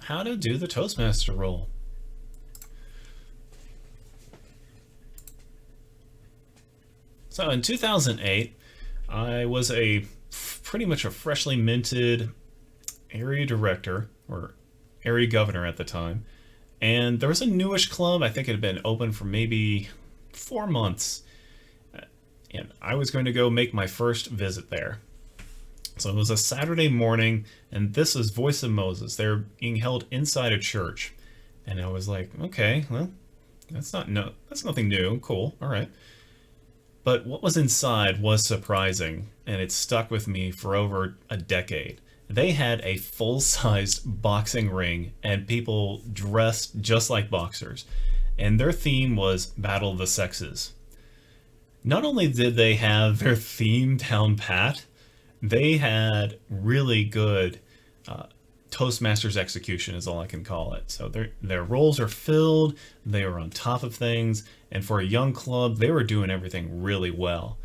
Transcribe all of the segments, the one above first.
how to do the Toastmaster role. So in 2008, I was pretty much a freshly minted area director, or area governor at the time, and there was a newish club. I think it had been open for maybe 4 months, and I was going to go make my first visit there. So it was a Saturday morning, and this was Voice of Moses. They're being held inside a church, and I was like, okay, well, that's nothing new. Cool, all right. But what was inside was surprising, and it stuck with me for over a decade. They had a full-sized boxing ring and people dressed just like boxers, and their theme was Battle of the Sexes. Not only did they have their theme down pat, they had really good Toastmasters execution is all I can call it. So their roles are filled, they were on top of things, and for a young club, they were doing everything really well.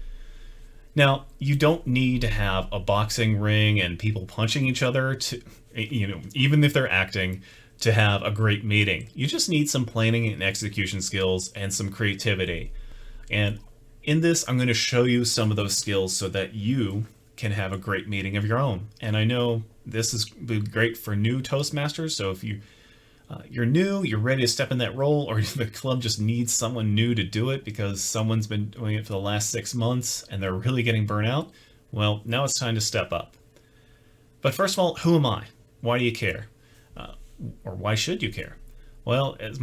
Now, you don't need to have a boxing ring and people punching each other to, even if they're acting, to have a great meeting. You just need some planning and execution skills and some creativity. And in this, I'm going to show you some of those skills so that you can have a great meeting of your own. And I know this is great for new Toastmasters, so if you're new, you're ready to step in that role, or the club just needs someone new to do it because someone's been doing it for the last 6 months and they're really getting burnt out, well, now it's time to step up. But first of all, who am I? Why do you care? Or why should you care? Well, as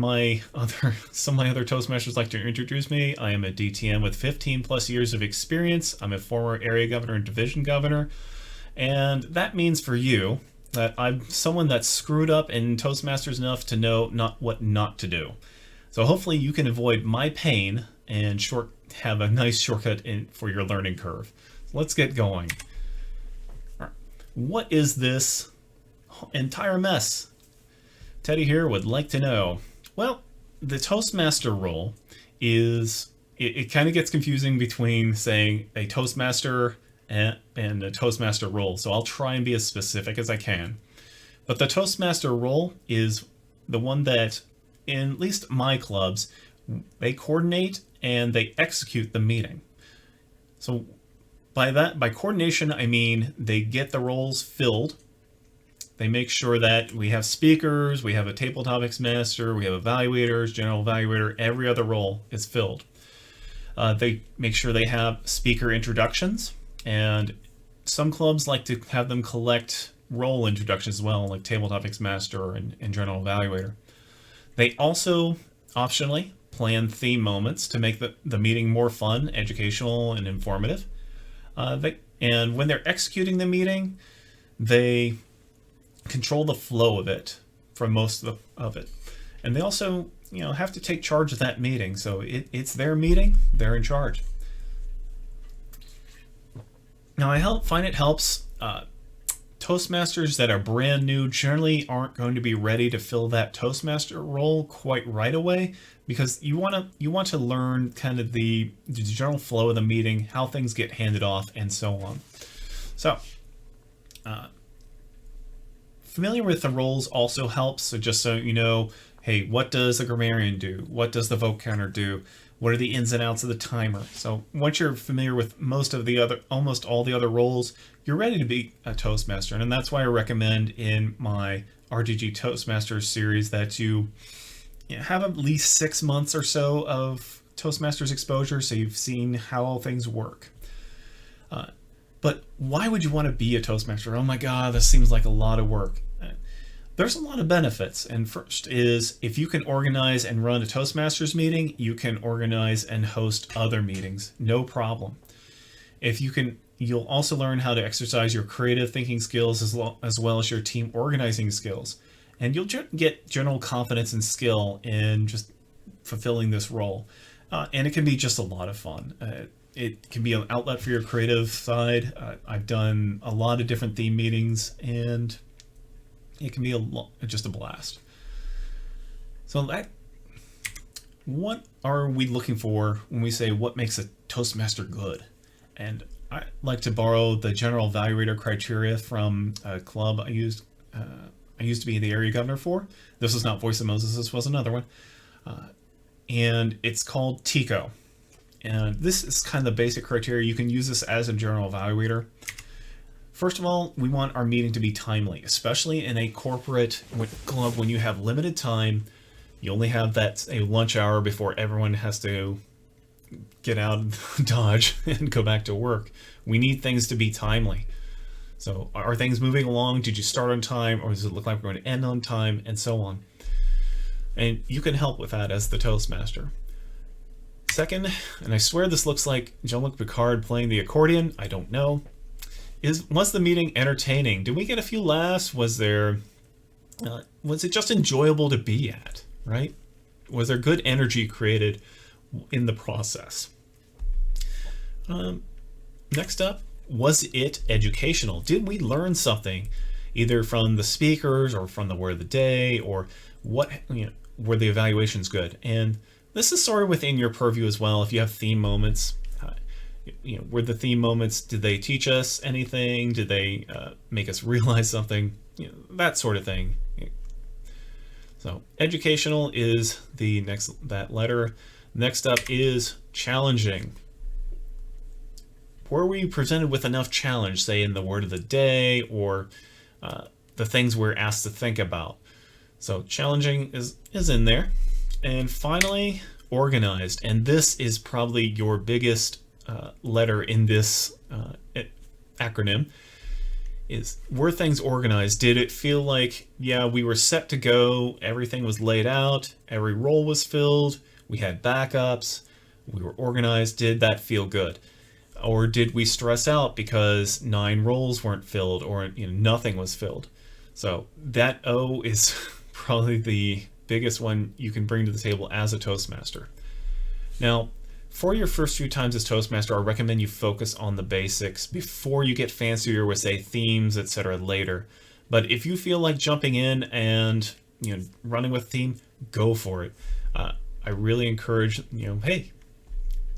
some of my other Toastmasters like to introduce me, I am a DTM with 15 plus years of experience. I'm a former area governor and division governor. And that means for you that I'm someone that's screwed up in Toastmasters enough to know what not to do. So hopefully you can avoid my pain and have a nice shortcut for your learning curve. So let's get going. All right. What is this entire mess? Teddy here would like to know. Well, the Toastmaster role is, it kind of gets confusing between saying a Toastmaster and a Toastmaster role. So I'll try and be as specific as I can. But the Toastmaster role is the one that, in at least my clubs, they coordinate and they execute the meeting. So by coordination, I mean they get the roles filled. They make sure that we have speakers, we have a table topics master, we have evaluators, general evaluator, every other role is filled. They make sure they have speaker introductions, and some clubs like to have them collect role introductions as well, like table topics master and general evaluator. They also optionally plan theme moments to make the meeting more fun, educational, and informative. And when they're executing the meeting, they control the flow of it for most of it. And they also, have to take charge of that meeting. So it's their meeting, they're in charge. Now I find it helps Toastmasters that are brand new generally aren't going to be ready to fill that Toastmaster role quite right away, because you want to learn kind of the general flow of the meeting, how things get handed off, and so on. So familiar with the roles also helps. So just so you know, hey, what does the grammarian do? What does the vote counter do? What are the ins and outs of the timer? So once you're familiar with almost all the other roles, you're ready to be a Toastmaster. And that's why I recommend in my Rdg Toastmasters series that you have at least 6 months or so of Toastmasters exposure, so you've seen how all things work. But why would you want to be a Toastmaster? Oh my God, this seems like a lot of work. There's a lot of benefits. And first is, if you can organize and run a Toastmasters meeting, you can organize and host other meetings, no problem. You'll also learn how to exercise your creative thinking skills as well as your team organizing skills. And you'll get general confidence and skill in just fulfilling this role. And it can be just a lot of fun. It can be an outlet for your creative side. I've done a lot of different theme meetings, and it can be just a blast. So what are we looking for when we say what makes a Toastmaster good? And I like to borrow the general evaluator criteria from a club I used I used to be the area governor for. This was not Voice of Moses, this was another one. And it's called TICO. And this is kind of the basic criteria. You can use this as a general evaluator. First of all, we want our meeting to be timely, especially in a corporate club when you have limited time. You only have a lunch hour before everyone has to get out of Dodge and go back to work. We need things to be timely. So are things moving along? Did you start on time, or does it look like we're going to end on time, and so on? And you can help with that as the Toastmaster. Second, and I swear this looks like Jean-Luc Picard playing the accordion, I don't know, was the meeting entertaining? Did we get a few laughs? Was it just enjoyable to be at, right? Was there good energy created in the process? Next up, was it educational? Did we learn something either from the speakers or from the word of the day, or what, were the evaluations good? And this is sort of within your purview as well. If you have theme moments, were the theme moments, did they teach us anything? Did they make us realize something? That sort of thing. So educational is that letter. Next up is challenging. Were we presented with enough challenge, say in the word of the day, or the things we're asked to think about? So challenging is in there. And finally, organized. And this is probably your biggest letter in this acronym. Were things organized? Did it feel like, yeah, we were set to go, everything was laid out, every role was filled, we had backups, we were organized? Did that feel good? Or did we stress out because 9 roles weren't filled, or nothing was filled? So that O is probably the biggest one you can bring to the table as a Toastmaster. Now, for your first few times as Toastmaster, I recommend you focus on the basics before you get fancier with, say, themes, etc. later. But if you feel like jumping in and running with theme, go for it. I really encourage, hey,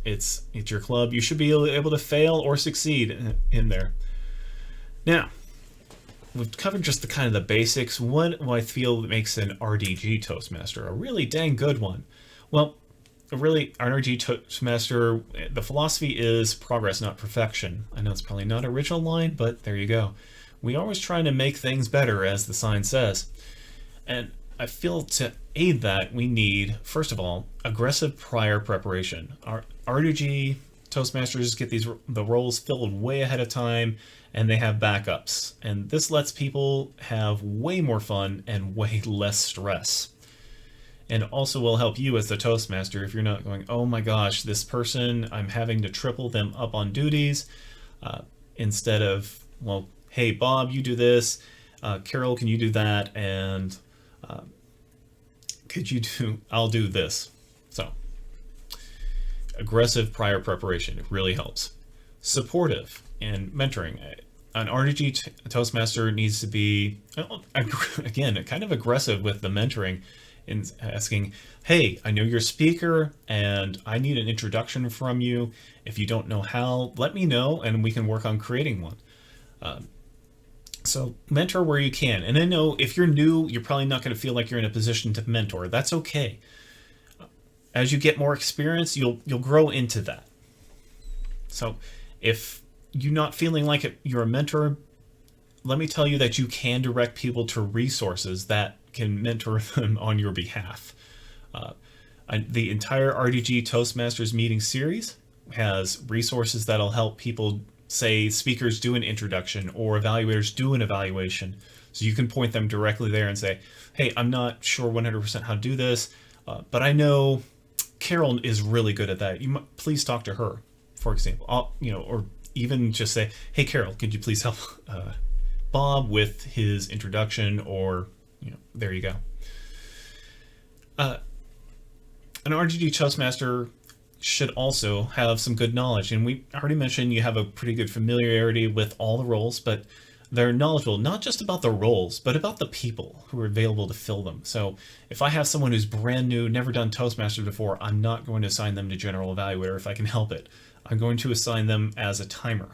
it's your club. You should be able to fail or succeed in there. Now, we've covered just the kind of the basics. What I feel makes an Rdg Toastmaster a really dang good one? Well, really, an Rdg Toastmaster, the philosophy is progress, not perfection. I know it's probably not an original line, but there you go. We're always trying to make things better, as the sign says. And I feel to aid that, we need, first of all, aggressive prior preparation. Our Rdg Toastmasters get the roles filled way ahead of time, and they have backups. And this lets people have way more fun and way less stress. And also will help you as the Toastmaster if you're not going, oh my gosh, this person, I'm having to triple them up on duties, instead of, well, hey, Bob, you do this, Carol, can you do that, and I'll do this. So, aggressive prior preparation, it really helps. Supportive and mentoring. An Rdg Toastmaster needs to be, again, kind of aggressive with the mentoring, in asking, hey, I know you're a speaker and I need an introduction from you. If you don't know how, let me know and we can work on creating one. So mentor where you can. And I know if you're new, you're probably not going to feel like you're in a position to mentor. That's okay. As you get more experience, you'll grow into that. So if you're not feeling like you're a mentor, let me tell you that you can direct people to resources that can mentor them on your behalf. The entire Rdg Toastmasters meeting series has resources that'll help people, say, speakers do an introduction or evaluators do an evaluation. So you can point them directly there and say, hey, I'm not sure 100% how to do this, but I know Carol is really good at that. Please talk to her, for example. Or even just say, hey, Carol, could you please help Bob with his introduction, or there you go. An Rdg Toastmaster should also have some good knowledge, and we already mentioned you have a pretty good familiarity with all the roles, but they're knowledgeable not just about the roles, but about the people who are available to fill them. So if I have someone who's brand new, never done Toastmasters before, I'm not going to assign them to General Evaluator if I can help it. I'm going to assign them as a timer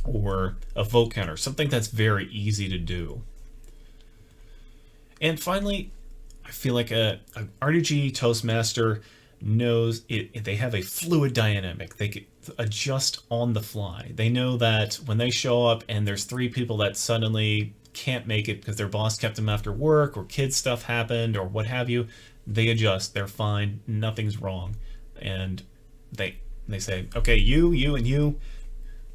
or a vote counter, something that's very easy to do. And finally, I feel like a Rdg Toastmaster knows it. They have a fluid dynamic. They can adjust on the fly. They know that when they show up and there's 3 people that suddenly can't make it because their boss kept them after work or kid stuff happened or what have you, they adjust. They're fine. Nothing's wrong. And they say, okay, you, and you,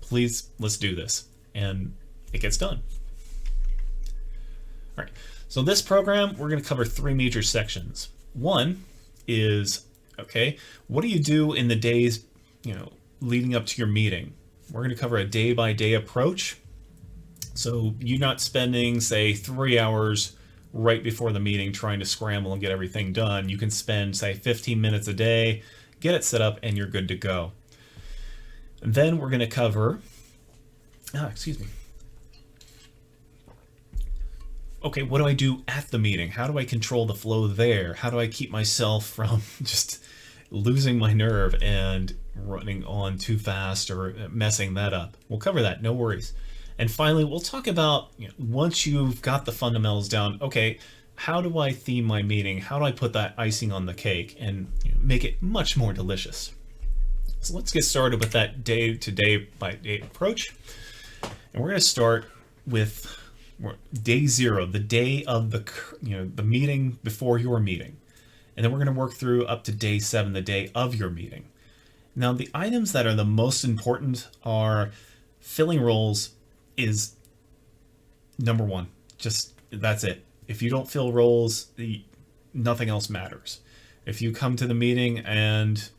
please, let's do this. And it gets done. All right. So this program, we're going to cover 3 major sections. One is, okay, what do you do in the days, leading up to your meeting? We're going to cover a day-by-day approach. So you're not spending, say, 3 hours right before the meeting trying to scramble and get everything done. You can spend, say, 15 minutes a day, get it set up, and you're good to go. And then we're going to cover, okay, what do I do at the meeting? How do I control the flow there? How do I keep myself from just losing my nerve and running on too fast or messing that up? We'll cover that, no worries. And finally, we'll talk about, once you've got the fundamentals down, okay, how do I theme my meeting? How do I put that icing on the cake and make it much more delicious? So let's get started with that day-to-day by day approach. And we're going to start with day 0, the day of the meeting before your meeting. And then we're going to work through up to day 7, the day of your meeting. Now, the items that are the most important are filling roles is number 1. Just, that's it. If you don't fill roles, nothing else matters. If you come to the meeting and,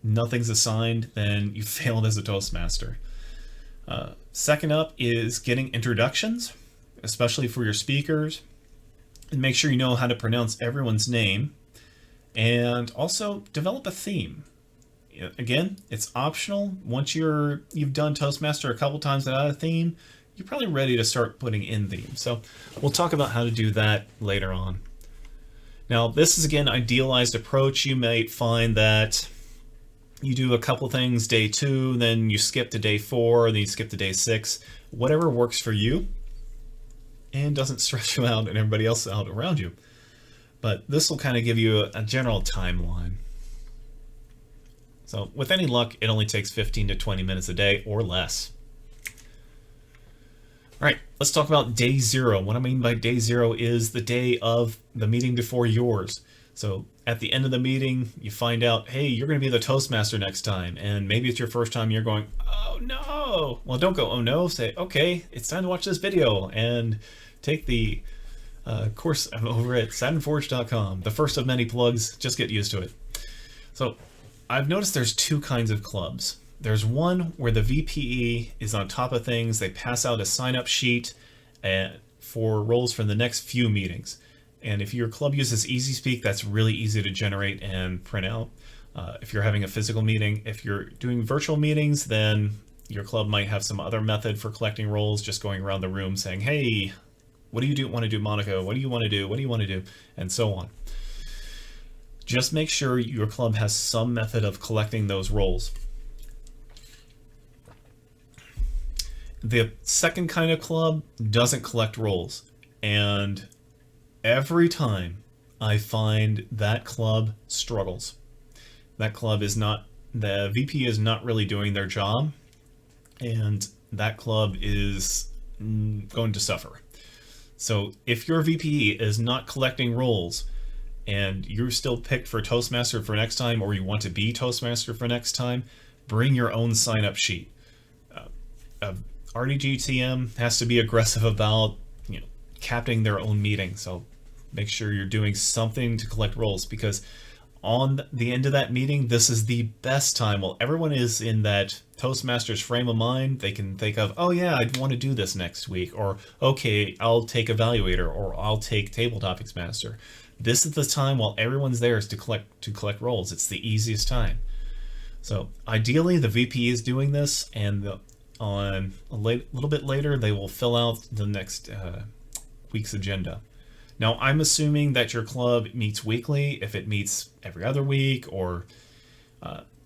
nothing's assigned, then you failed as a Toastmaster. Second up is getting introductions, especially for your speakers. And make sure you know how to pronounce everyone's name. And also develop a theme. Again, it's optional. Once you've done Toastmaster a couple times without a theme, you're probably ready to start putting in themes. So we'll talk about how to do that later on. Now, this is, again, idealized approach. You might find that you do a couple things day 2, then you skip to day 4, then you skip to day 6. Whatever works for you and doesn't stress you out and everybody else out around you. But this will kind of give you a general timeline. So with any luck, it only takes 15 to 20 minutes a day or less. All right, let's talk about day 0. What I mean by day 0 is the day of the meeting before yours. So at the end of the meeting, you find out, hey, you're going to be the Toastmaster next time. And maybe it's your first time, you're going, oh no. Well, don't go, oh no. Say, okay, it's time to watch this video and take the course over at SaturnForge.com. The first of many plugs, just get used to it. So I've noticed there's 2 kinds of clubs. There's one where the VPE is on top of things. They pass out a sign-up sheet for roles for the next few meetings. And if your club uses EasySpeak, that's really easy to generate and print out. If you're having a physical meeting, if you're doing virtual meetings, then your club might have some other method for collecting roles, just going around the room saying, hey, what do you want to do, Monica? What do you want to do? What do you want to do? And so on. Just make sure your club has some method of collecting those roles. The second kind of club doesn't collect roles. And every time I find that club struggles. That club is not, the VP is not really doing their job, and that club is going to suffer. So if your VP is not collecting roles and you're still picked for Toastmaster for next time, or you want to be Toastmaster for next time, bring your own sign-up sheet. Rdg TM has to be aggressive about captaining their own meeting. So make sure you're doing something to collect roles, because on the end of that meeting, this is the best time. While everyone is in that Toastmasters frame of mind, they can think of, oh yeah, I'd want to do this next week, or okay, I'll take Evaluator, or I'll take Table Topics Master. This is the time while everyone's there is to collect roles. It's the easiest time. So ideally, the VP is doing this, and on a little bit later, they will fill out the next week's agenda. Now, I'm assuming that your club meets weekly. If it meets every other week or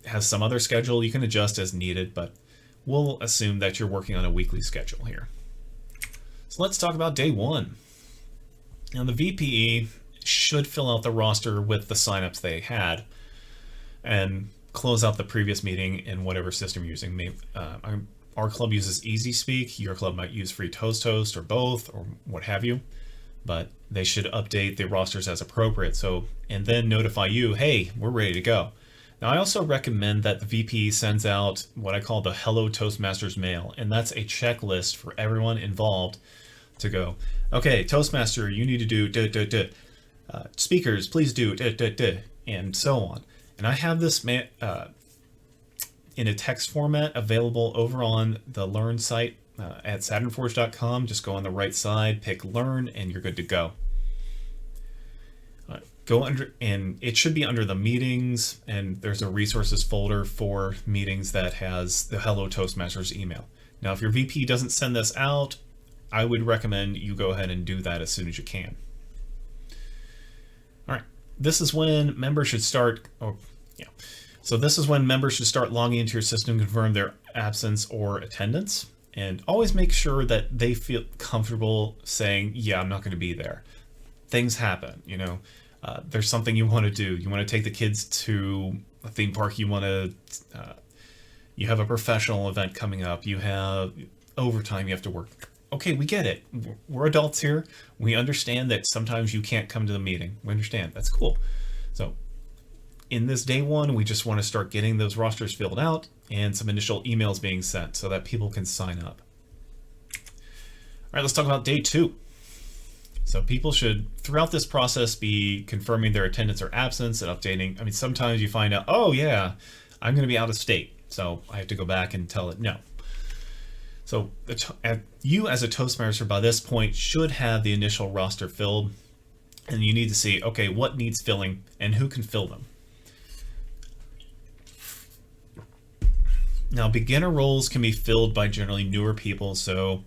has some other schedule, you can adjust as needed, but we'll assume that you're working on a weekly schedule here. So let's talk about day 1. Now the VPE should fill out the roster with the signups they had and close out the previous meeting in whatever system you're using. Our club uses EasySpeak, your club might use Free Toast or both, or what have you, but they should update the rosters as appropriate. So, and then notify you, hey, we're ready to go. Now, I also recommend that the VP sends out what I call the Hello Toastmasters mail, and that's a checklist for everyone involved to go, okay, Toastmaster, you need to do speakers, please do and so on. And I have this in a text format available over on the Learn site at SaturnForge.com. Just go on the right side, pick Learn, and you're good to go. Go under, and it should be under the meetings, and there's a resources folder for meetings that has the Hello Toastmasters email. Now, if your VP doesn't send this out, I would recommend you go ahead and do that as soon as you can. All right, this is when members should start, So this is when members should start logging into your system to confirm their absence or attendance. And always make sure that they feel comfortable saying, yeah, I'm not going to be there. Things happen, there's something you want to do. You want to take the kids to a theme park. You want to, you have a professional event coming up. You have overtime you have to work. Okay, we get it. We're adults here. We understand that sometimes you can't come to the meeting. We understand. That's cool. So in this day one, we just want to start getting those rosters filled out and some initial emails being sent so that people can sign up. All right, let's talk about day two. So people should, throughout this process, be confirming their attendance or absence and updating. I mean, sometimes you find out, oh yeah, I'm going to be out of state, so I have to go back and tell it no. So you as a Toastmaster by this point should have the initial roster filled, and you need to see, okay, what needs filling and who can fill them. Now, beginner roles can be filled by generally newer people, so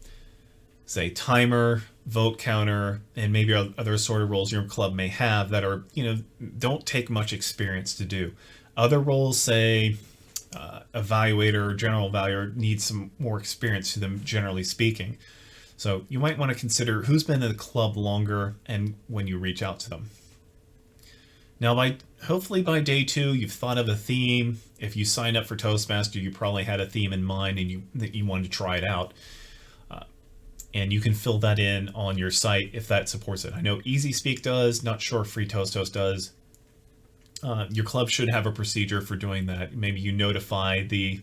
say timer, vote counter, and maybe other sort of roles your club may have that are, don't take much experience to do. Other roles, say evaluator or general evaluator, need some more experience to them, generally speaking. So you might want to consider who's been in the club longer and when you reach out to them. Now, hopefully by day two, you've thought of a theme. If you signed up for Toastmaster, you probably had a theme in mind and that you wanted to try it out. And you can fill that in on your site if that supports it. I know EasySpeak does, not sure if Free Toast does. Your club should have a procedure for doing that. Maybe you notify the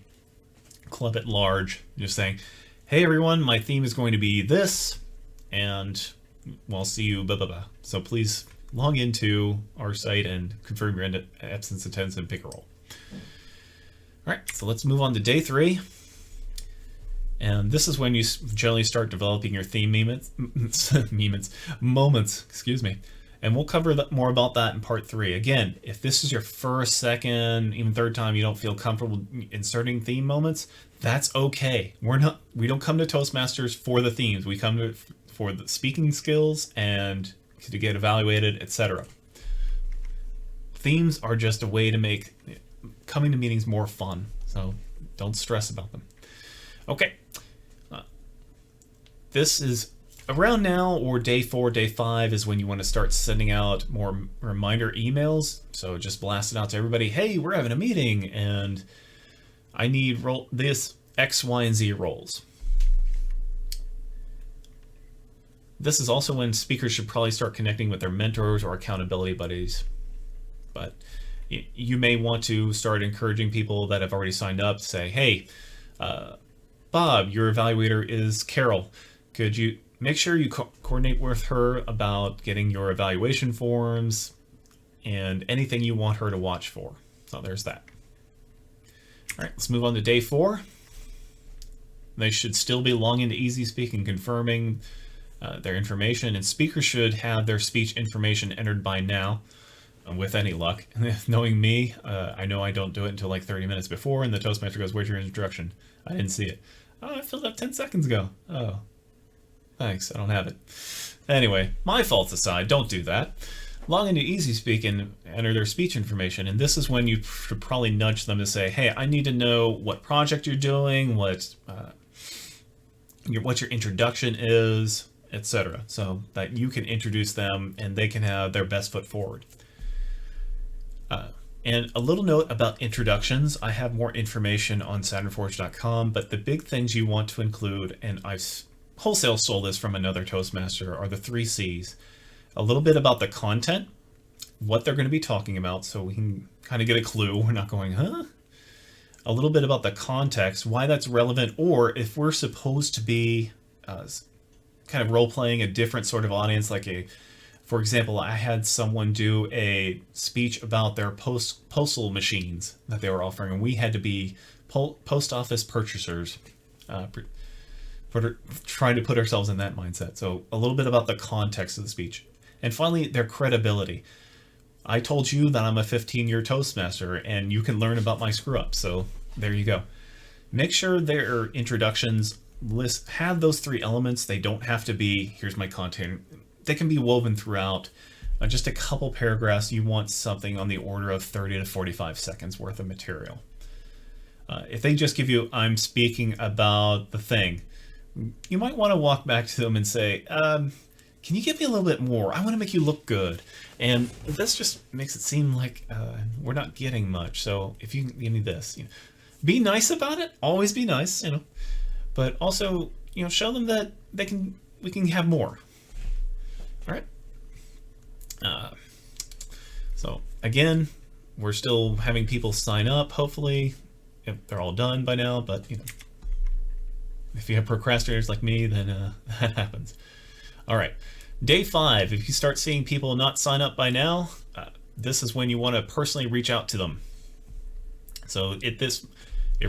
club at large, just saying, hey everyone, my theme is going to be this, and we'll see you, blah, blah, blah. So please log into our site and confirm your absence, attendance, and pick a role. All right, so let's move on to day three. And this is when you generally start developing your theme moments, excuse me. And we'll cover more about that in part 3. Again, if this is your first, second, even third time you don't feel comfortable inserting theme moments, that's okay. We don't come to Toastmasters for the themes. We come to for the speaking skills and to get evaluated, etc. Themes are just a way to make coming to meetings more fun, so don't stress about them. Okay, this is around now, or day 4, day 5 is when you want to start sending out more reminder emails. So just blast it out to everybody. Hey, we're having a meeting and I need this X, Y, and Z roles. This is also when speakers should probably start connecting with their mentors or accountability buddies. But you may want to start encouraging people that have already signed up to say, hey, Bob, your evaluator is Carol. Could you make sure you coordinate with her about getting your evaluation forms and anything you want her to watch for? So there's that. All right, let's move on to day 4. They should still be logging into EasySpeak and confirming their information, and speakers should have their speech information entered by now, with any luck. Knowing me, I know I don't do it until like 30 minutes before, and the Toastmaster goes, where's your introduction? I didn't see it. Oh, I filled up 10 seconds ago. Oh, thanks, I don't have it. Anyway, my faults aside, don't do that. Log into EasySpeak and enter their speech information, and this is when you should probably nudge them to say, hey, I need to know what project you're doing, what your introduction is, etc. So that you can introduce them and they can have their best foot forward. And a little note about introductions. I have more information on SaturnForge.com, but the big things you want to include, and I've wholesale stole this from another Toastmaster, are the 3 C's. A little bit about the content, what they're going to be talking about, so we can kind of get a clue. We're not going, huh? A little bit about the context, why that's relevant, or if we're supposed to be kind of role-playing a different sort of audience, like for example, I had someone do a speech about their postal machines that they were offering, and we had to be post office purchasers, trying to put ourselves in that mindset. So a little bit about the context of the speech. And finally, their credibility. I told you that I'm a 15-year Toastmaster, and you can learn about my screw-ups, so there you go. Make sure their introductions have those 3 elements. They don't have to be, here's my content. They can be woven throughout. Just a couple paragraphs. You want something on the order of 30 to 45 seconds worth of material. If they just give you, I'm speaking about the thing, you might want to walk back to them and say, can you give me a little bit more? I want to make you look good. And this just makes it seem like we're not getting much. So if you can give me this, be nice about it. Always be nice, but also, show them that we can have more. All right. So again, we're still having people sign up. Hopefully, if they're all done by now. But if you have procrastinators like me, then that happens. All right. Day 5. If you start seeing people not sign up by now, this is when you want to personally reach out to them. So it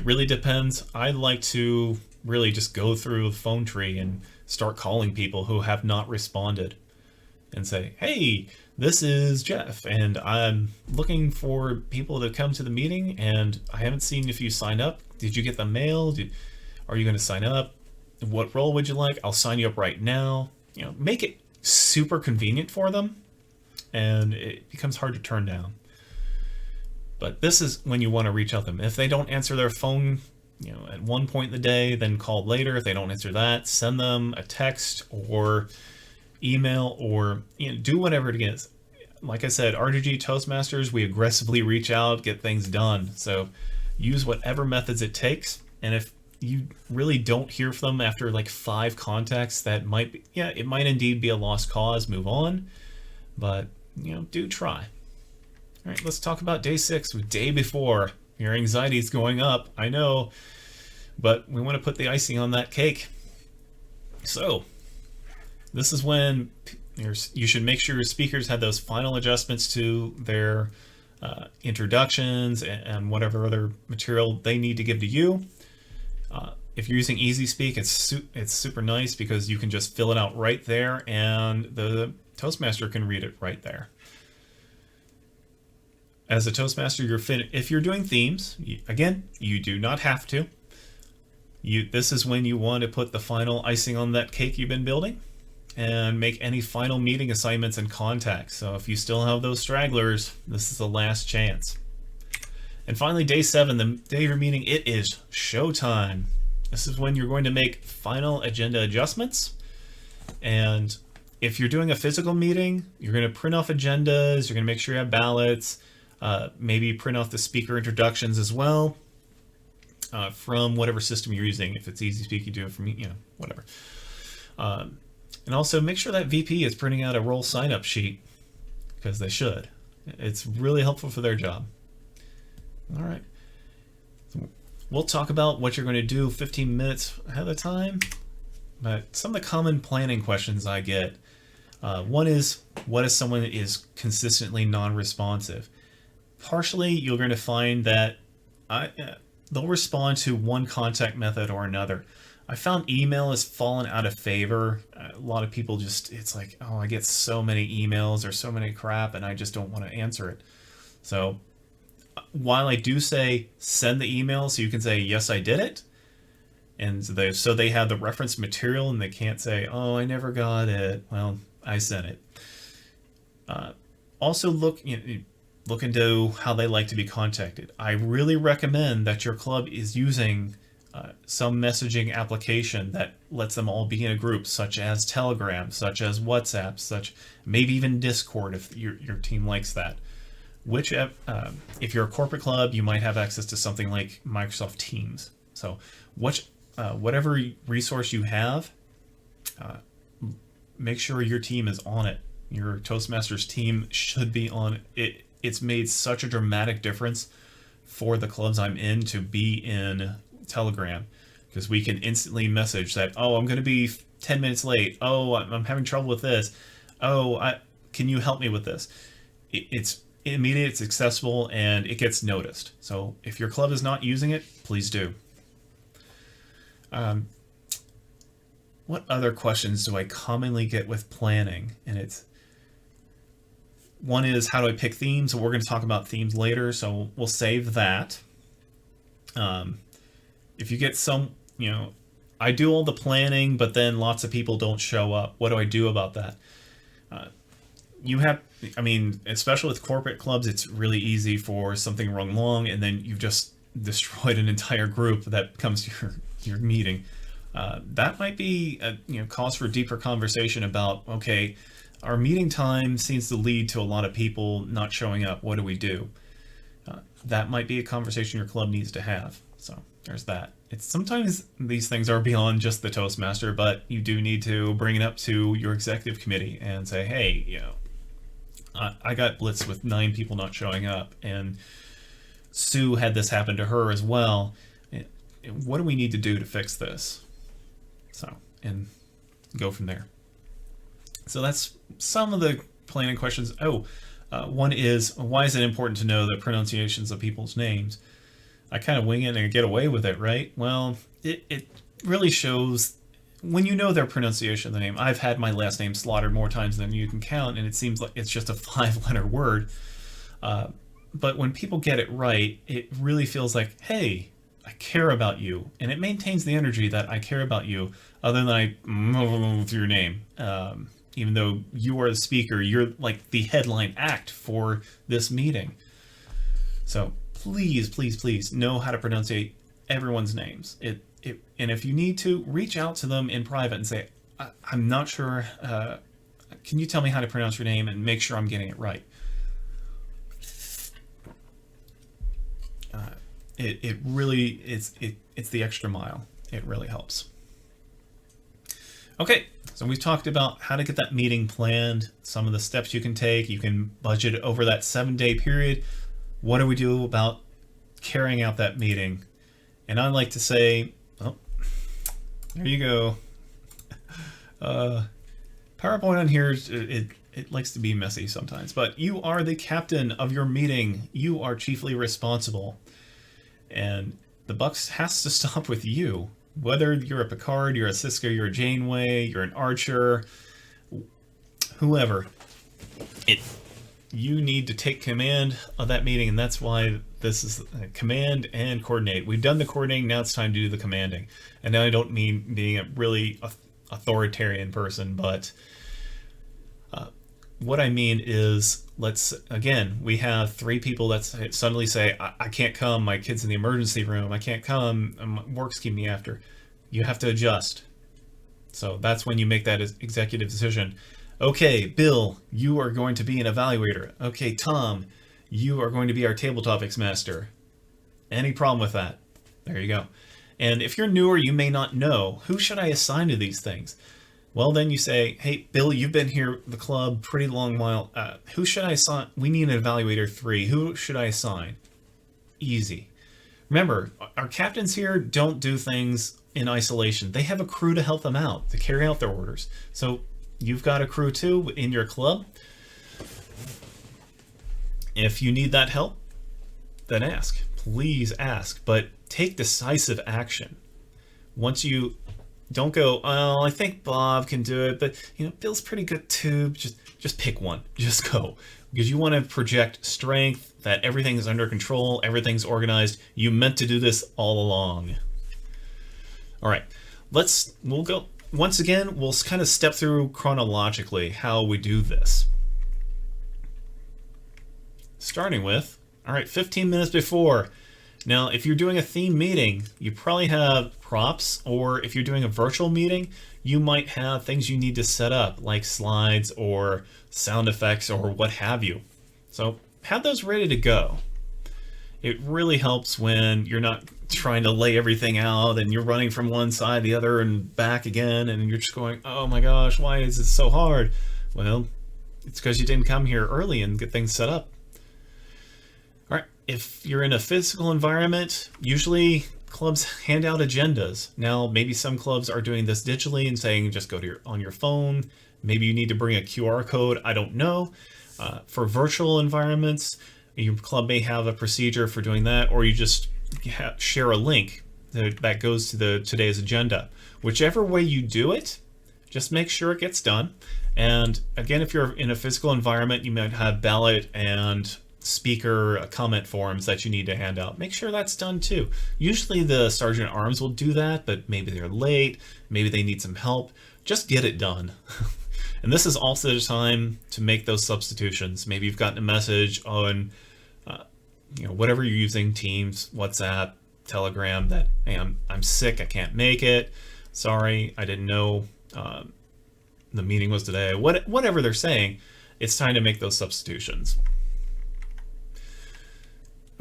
really depends. I like to really just go through the phone tree and start calling people who have not responded. And say, hey, this is Jeff, and I'm looking for people to come to the meeting, and I haven't seen if you signed up. Did you get the mail? Are you going to sign up? What role would you like? I'll sign you up right now. Make it super convenient for them, and it becomes hard to turn down. But this is when you want to reach out to them. If they don't answer their phone, at one point in the day, then call later. If they don't answer that, send them a text or email, or do whatever it is. Like I said, Rdg Toastmasters, we aggressively reach out, get things done. So use whatever methods it takes. And if you really don't hear from them after like 5 contacts, that might be, it might indeed be a lost cause. Move on, but do try. All right, let's talk about day 6, the day before. Your anxiety is going up, I know, but we want to put the icing on that cake. So this is when you should make sure your speakers have those final adjustments to their introductions and whatever other material they need to give to you. If you're using Easy Speak, it's super nice because you can just fill it out right there, and the Toastmaster can read it right there. As a Toastmaster, if you're doing themes, again, you do not have to. This is when you want to put the final icing on that cake you've been building, and make any final meeting assignments and contacts. So if you still have those stragglers, this is the last chance. And finally, day 7, the day of your meeting, it is showtime. This is when you're going to make final agenda adjustments. And if you're doing a physical meeting, you're going to print off agendas, you're going to make sure you have ballots, maybe print off the speaker introductions as well, from whatever system you're using. If it's Easy Speak, you do it from, whatever. And also make sure that VP is printing out a role sign-up sheet, because they should. It's really helpful for their job. All right. We'll talk about what you're going to do 15 minutes ahead of time. But some of the common planning questions I get. One is, what if someone is consistently non-responsive? Partially, you're going to find that they'll respond to one contact method or another. I found email has fallen out of favor. A lot of people it's like, oh, I get so many emails or so many crap, and I just don't want to answer it. So while I do say send the email so you can say, yes, I did it, and so they have the reference material and they can't say, oh, I never got it. Well, I sent it. Also look into how they like to be contacted. I really recommend that your club is using some messaging application that lets them all be in a group, such as Telegram, such as WhatsApp, such maybe even Discord if your team likes that. Which, if you're a corporate club, you might have access to something like Microsoft Teams. So whatever resource you have, make sure your team is on it. Your Toastmasters team should be on it. It's made such a dramatic difference for the clubs I'm in to be in Telegram, because we can instantly message that, oh, I'm going to be 10 minutes late. Oh, I'm having trouble with this. Oh, can you help me with this? It's immediate, it's accessible, and it gets noticed. So if your club is not using it, please do. What other questions do I commonly get with planning? And one is, how do I pick themes? So we're going to talk about themes later, so we'll save that. If you get I do all the planning, but then lots of people don't show up. What do I do about that? Especially with corporate clubs, it's really easy for something to run long, and then you've just destroyed an entire group that comes to your meeting. That might be a cause for deeper conversation about, okay, our meeting time seems to lead to a lot of people not showing up. What do we do? That might be a conversation your club needs to have. So there's that. Sometimes these things are beyond just the Toastmaster, but you do need to bring it up to your executive committee and say, hey, I got blitzed with 9 people not showing up, and Sue had this happen to her as well. What do we need to do to fix this? So, and go from there. So that's some of the planning questions. One is, why is it important to know the pronunciations of people's names? I kind of wing it and I get away with it, right? Well, it really shows when you know their pronunciation of the name. I've had my last name slaughtered more times than you can count, and it seems like it's just a 5-letter word. But when people get it right, it really feels like, hey, I care about you. And it maintains the energy that I care about you, other than I move through your name. Even though you are the speaker, you're like the headline act for this meeting. So please, please, please know how to pronounce everyone's names. And if you need to, reach out to them in private and say, I'm not sure, can you tell me how to pronounce your name and make sure I'm getting it right? It really, it's the extra mile. It really helps. Okay, so we've talked about how to get that meeting planned, some of the steps you can take. You can budget over that 7-day period. What do we do about carrying out that meeting? And I like to say, oh, there you go. PowerPoint on here, it likes to be messy sometimes, but you are the captain of your meeting. You are chiefly responsible. And the buck has to stop with you. Whether you're a Picard, you're a Siska, you're a Janeway, you're an Archer, whoever, you need to take command of that meeting, and that's why this is command and coordinate. We've done the coordinating, now it's time to do the commanding. And now I don't mean being a really authoritarian person, but what I mean is, we have 3 people that suddenly say, I can't come, my kid's in the emergency room, I can't come, work's keeping me after. You have to adjust. So that's when you make that executive decision. Okay, Bill, you are going to be an evaluator. Okay, Tom, you are going to be our table topics master. Any problem with that? There you go. And if you're newer, you may not know, who should I assign to these things? Well, then you say, hey, Bill, you've been here, the club, pretty long while. Who should I assign? We need an evaluator 3. Who should I assign? Easy. Remember, our captains here don't do things in isolation. They have a crew to help them out, to carry out their orders. So you've got a crew too in your club. If you need that help, then ask. Please ask, but take decisive action. Once you don't go, oh, I think Bob can do it, but Bill's pretty good too. Just pick one. Just go. Because you want to project strength, that everything is under control, everything's organized. You meant to do this all along. All right, we'll go. Once again, we'll kind of step through chronologically how we do this. Starting with, all right, 15 minutes before, Now, if you're doing a theme meeting, you probably have props, or if you're doing a virtual meeting, you might have things you need to set up, like slides or sound effects or what have you. So have those ready to go. It really helps when you're not trying to lay everything out and you're running from one side to the other and back again, and you're just going, oh my gosh, why is this so hard? Well, it's because you didn't come here early and get things set up. All right, if you're in a physical environment, usually clubs hand out agendas. Now, maybe some clubs are doing this digitally and saying just go to on your phone. Maybe you need to bring a QR code. I don't know. For virtual environments, your club may have a procedure for doing that, or you just share a link that goes to today's agenda. Whichever way you do it, just make sure it gets done. And again, if you're in a physical environment, you might have ballot and speaker comment forms that you need to hand out. Make sure that's done too. Usually the Sergeant at Arms will do that, but maybe they're late, maybe they need some help. Just get it done. And this is also the time to make those substitutions. Maybe you've gotten a message on whatever you're using, Teams, WhatsApp, Telegram, that, hey, I'm sick, I can't make it. Sorry, I didn't know the meeting was today. Whatever they're saying, it's time to make those substitutions.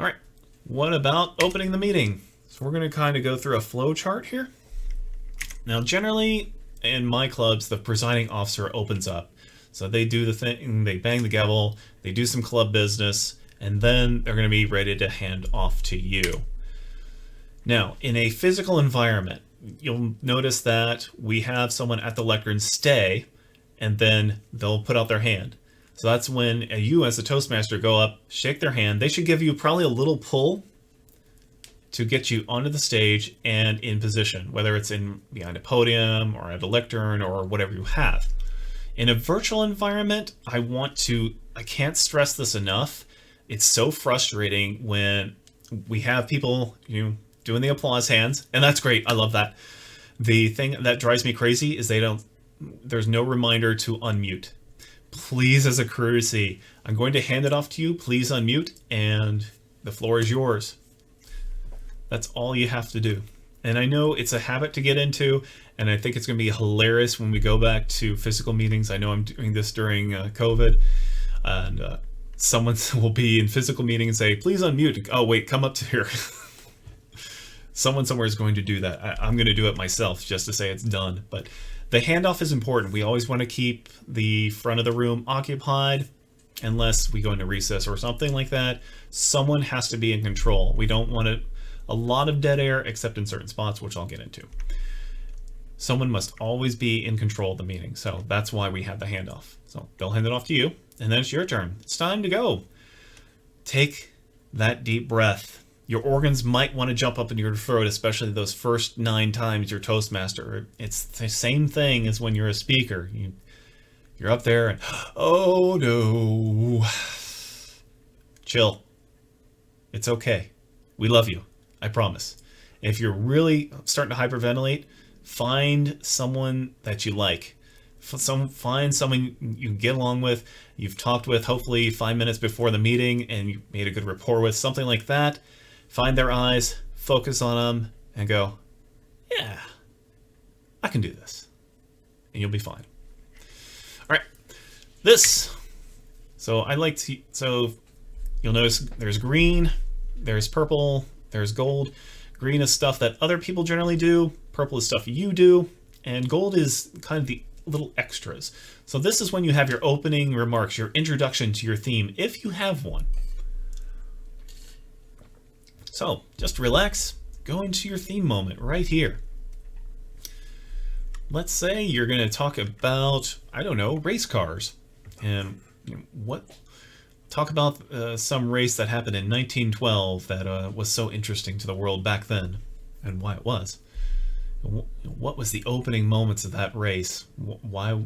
All right, what about opening the meeting? So we're going to kind of go through a flow chart here. Now, generally in my clubs, the presiding officer opens up. So they do the thing, they bang the gavel, they do some club business, and then they're going to be ready to hand off to you. Now, in a physical environment, you'll notice that we have someone at the lectern stay, and then they'll put out their hand. So that's when you as a Toastmaster go up, shake their hand. They should give you probably a little pull to get you onto the stage and in position, whether it's behind a podium or at a lectern or whatever you have. In a virtual environment, I can't stress this enough. It's so frustrating when we have people doing the applause hands, and that's great. I love that. The thing that drives me crazy is there's no reminder to unmute. Please, as a courtesy, I'm going to hand it off to you. Please unmute, and the floor is yours. That's all you have to do. And I know it's a habit to get into, and I think it's going to be hilarious when we go back to physical meetings. I know I'm doing this during COVID, and someone will be in physical meeting and say, please unmute. Oh, wait, come up to here. Someone somewhere is going to do that. I'm going to do it myself just to say it's done. But the handoff is important. We always want to keep the front of the room occupied unless we go into recess or something like that. Someone has to be in control. We don't want a lot of dead air except in certain spots, which I'll get into. Someone must always be in control of the meeting. So that's why we have the handoff. So they'll hand it off to you, and then it's your turn. It's time to go. Take that deep breath. Your organs might want to jump up in your throat, especially those first 9 times you're Toastmaster. It's the same thing as when you're a speaker. You're up there and, oh no. Chill. It's okay. We love you. I promise. If you're really starting to hyperventilate, find someone that you like. Find someone you can get along with, you've talked with hopefully 5 minutes before the meeting and you made a good rapport with, something like that. Find their eyes, focus on them, and go, yeah, I can do this. And you'll be fine. All right, so you'll notice there's green, there's purple, there's gold. Green is stuff that other people generally do, purple is stuff you do, and gold is kind of the little extras. So this is when you have your opening remarks, your introduction to your theme, if you have one. So just relax, go into your theme moment right here. Let's say you're going to talk about, I don't know, race cars. And talk about some race that happened in 1912 that was so interesting to the world back then and why it was. What was the opening moments of that race? Why?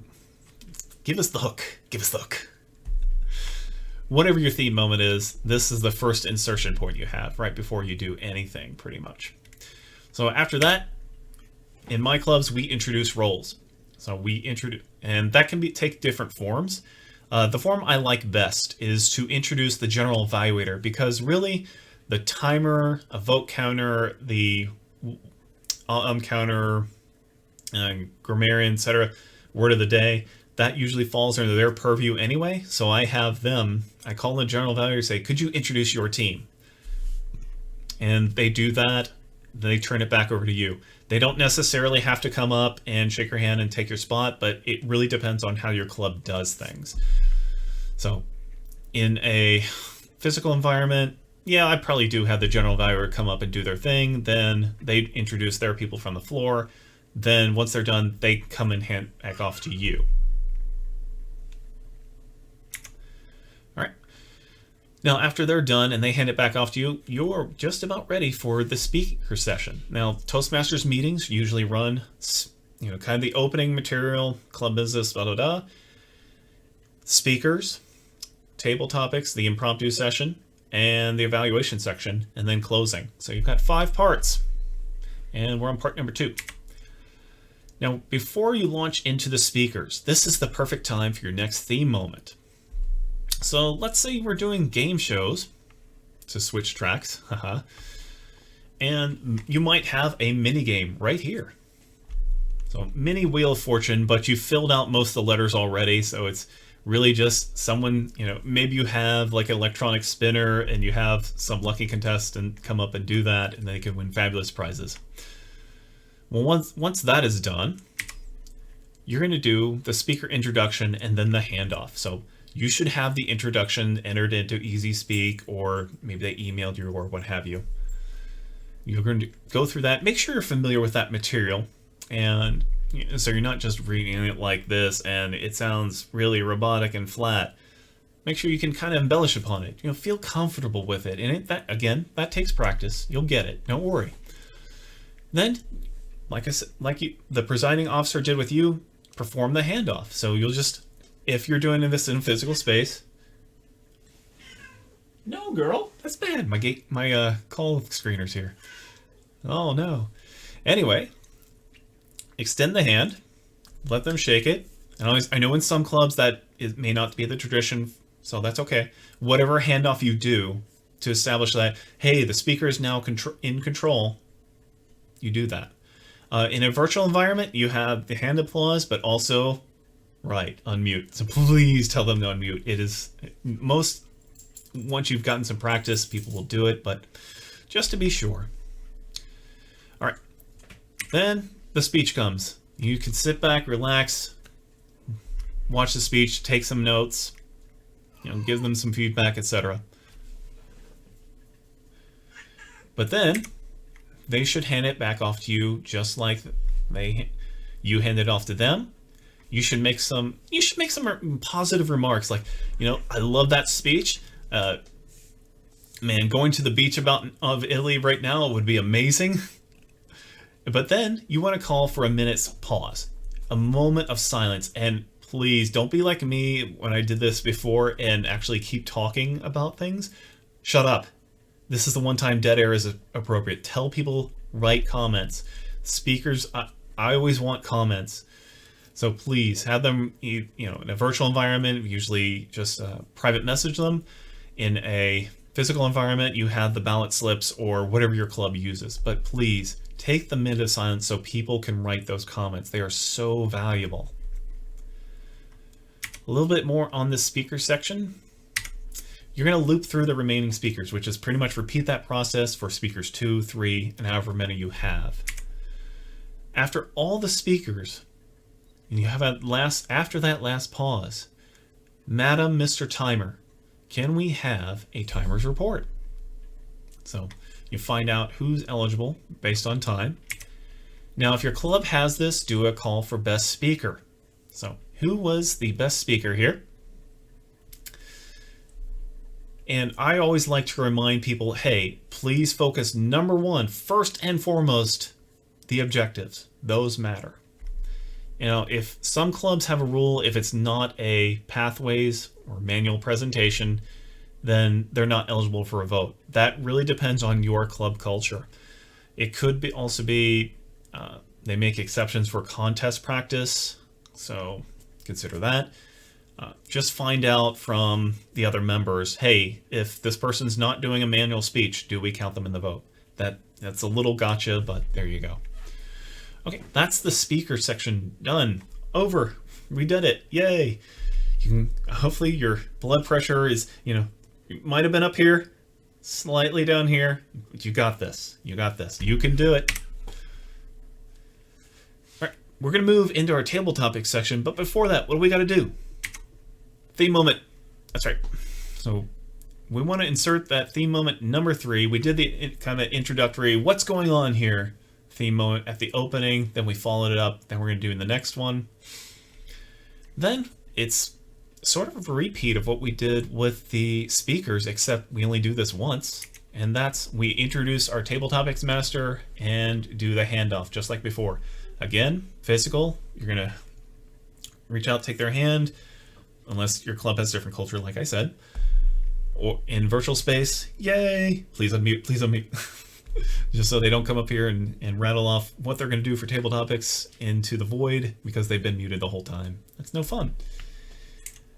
Give us the hook. Give us the hook. Whatever your theme moment is, this is the first insertion point you have right before you do anything, pretty much. So after that, in my clubs, we introduce roles. So we introduce, and that can take different forms. The form I like best is to introduce the general evaluator, because really the timer, a vote counter, the counter, grammarian, etc., word of the day, that usually falls under their purview anyway. So I have them, I call the general evaluator and say, could you introduce your team? And they do that. They turn it back over to you. They don't necessarily have to come up and shake your hand and take your spot, but it really depends on how your club does things. So in a physical environment, yeah, I probably do have the general evaluator come up and do their thing. Then they introduce their people from the floor. Then once they're done, they come and hand back off to you. All right. Now, after they're done and they hand it back off to you, you're just about ready for the speaker session. Now, Toastmasters meetings usually run, kind of the opening material, club business, blah, blah, blah. Speakers, table topics, the impromptu session, and the evaluation section, and then closing. So you've got 5 parts, and we're on part number 2. Now, before you launch into the speakers, this is the perfect time for your next theme moment. So let's say we're doing game shows, to switch tracks, and you might have a mini game right here. So mini Wheel of Fortune, but you filled out most of the letters already, so it's really just someone, maybe you have like an electronic spinner and you have some lucky contestant come up and do that, and they can win fabulous prizes. Well, once that is done, you're going to do the speaker introduction and then the handoff. So you should have the introduction entered into Easy Speak, or maybe they emailed you or what have you. You're going to go through that. Make sure you're familiar with that material, and so you're not just reading it like this and it sounds really robotic and flat. Make sure you can kind of embellish upon it. Feel comfortable with it. And that takes practice. You'll get it. Don't worry. Then, like I said, the presiding officer did with you, perform the handoff. So you'll just, if you're doing this in a physical space. No, girl, that's bad. My call screener's here. Oh no. Anyway, extend the hand, let them shake it. And I know in some clubs that it may not be the tradition, so that's okay. Whatever handoff you do to establish that, hey, the speaker is now in control, you do that. In a virtual environment, you have the hand applause, but also, unmute. So please tell them to unmute. It is once you've gotten some practice, people will do it, but just to be sure. All right, then the speech comes. You can sit back, relax, watch the speech, take some notes, give them some feedback, etc. But then they should hand it back off to you just like you hand it off to them. You should make some positive remarks like, I love that speech. Man, going to the beach of Italy right now would be amazing. But then you want to call for a minute's pause, a moment of silence. And please don't be like me when I did this before and actually keep talking about things. Shut up. This is the one time dead air is appropriate. Tell people, write comments. Speakers, I always want comments. So please have them, in a virtual environment, usually just private message them. In a physical environment, you have the ballot slips or whatever your club uses. But please take the minute of silence so people can write those comments. They are so valuable. A little bit more on this speaker section. You're going to loop through the remaining speakers, which is pretty much repeat that process for speakers 2, 3, and however many you have. After all the speakers, and you have after that last pause, Madam Mr. Timer, can we have a timer's report? So you find out who's eligible based on time. Now, if your club has this, do a call for best speaker. So who was the best speaker here? And I always like to remind people, hey, please focus number one, first and foremost, the objectives. Those matter. If some clubs have a rule, if it's not a pathways or manual presentation, then they're not eligible for a vote. That really depends on your club culture. It could also be they make exceptions for contest practice, so consider that. Just find out from the other members, hey, if this person's not doing a manual speech, do we count them in the vote? That's a little gotcha, but there you go. Okay, that's the speaker section done. Over. We did it. Yay. You can, hopefully your blood pressure is, it might have been up here, slightly down here, but you got this. You got this. You can do it. All right, we're going to move into our table topics section, but before that, what do we got to do? Theme moment. That's right. So we want to insert that theme moment number 3. We did the kind of introductory, what's going on here, theme moment at the opening. Then we followed it up. Then we're going to do in the next one. Then it's sort of a repeat of what we did with the speakers, except we only do this once. And that's we introduce our table topics master and do the handoff just like before. Again, physical. You're going to reach out, take their hand, unless your club has different culture, like I said. Or in virtual space, yay! Please unmute, please unmute. Just so they don't come up here and rattle off what they're going to do for table topics into the void because they've been muted the whole time. That's no fun.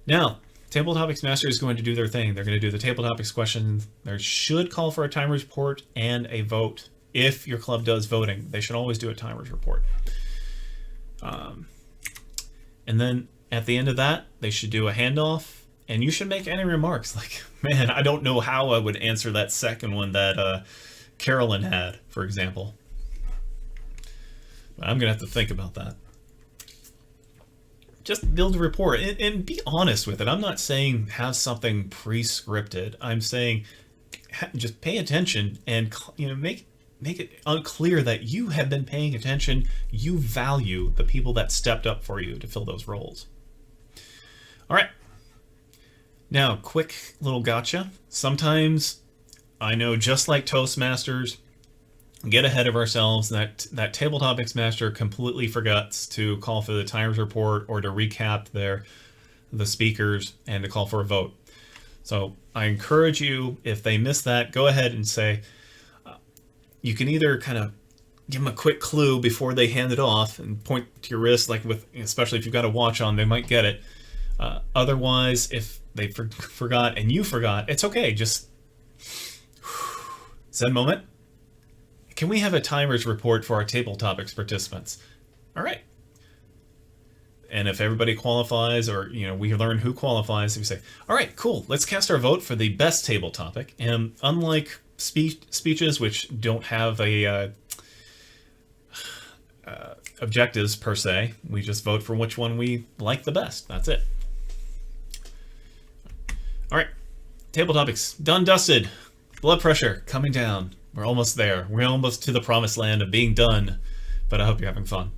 Now, table topics master is going to do their thing. They're going to do the table topics question. They should call for a timers report and a vote. If your club does voting, they should always do a timers report. And then at the end of that, they should do a handoff, and you should make any remarks like, man, I don't know how I would answer that second one that Carolyn had, for example. I'm going to have to think about that. Just build a rapport and be honest with it. I'm not saying have something pre-scripted. I'm saying just pay attention and make it unclear that you have been paying attention. You value the people that stepped up for you to fill those roles. All right. Now, quick little gotcha. Sometimes I know, just like Toastmasters, get ahead of ourselves. That table topics master completely forgets to call for the timers report or to recap the speakers and to call for a vote. So I encourage you, if they miss that, go ahead and say, you can either kind of give them a quick clue before they hand it off and point to your wrist, like especially if you've got a watch on, they might get it. Otherwise, if they forgot and you forgot, it's okay. Just Zen moment. Can we have a timers report for our table topics participants? All right. And if everybody qualifies, or we learn who qualifies, we say, all right, cool, let's cast our vote for the best table topic. And unlike speeches which don't have a objectives per se, we just vote for which one we like the best. That's it. All right, table topics done, dusted. Blood pressure coming down. We're almost there. We're almost to the promised land of being done, but I hope you're having fun.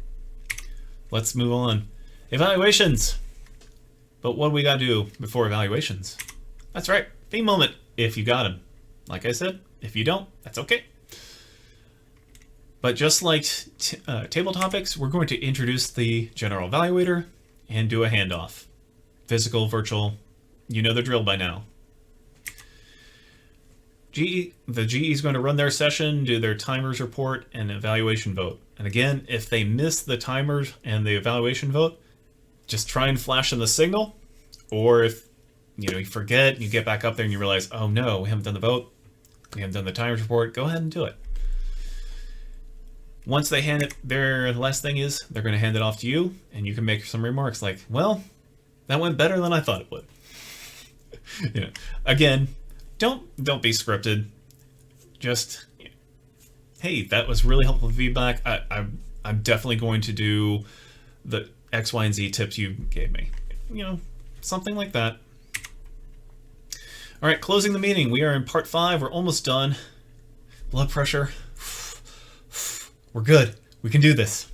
Let's move on. Evaluations. But what do we got to do before evaluations? That's right, theme moment, if you got them. Like I said, if you don't, that's okay. But just like table topics, we're going to introduce the general evaluator and do a handoff. Physical, virtual, you know the drill by now. The GE is going to run their session, do their timers report, and evaluation vote. And again, if they miss the timers and the evaluation vote, just try and flash them the signal. Or if you forget, you get back up there and you realize, oh no, we haven't done the vote, we haven't done the timers report, go ahead and do it. Once they hand it, their last thing is they're going to hand it off to you, and you can make some remarks like, well, that went better than I thought it would. Again, don't be scripted. Just, hey, that was really helpful feedback. I'm definitely going to do the X, Y, and Z tips you gave me. Something like that. All right, closing the meeting. We are in part 5. We're almost done. Blood pressure. We're good. We can do this.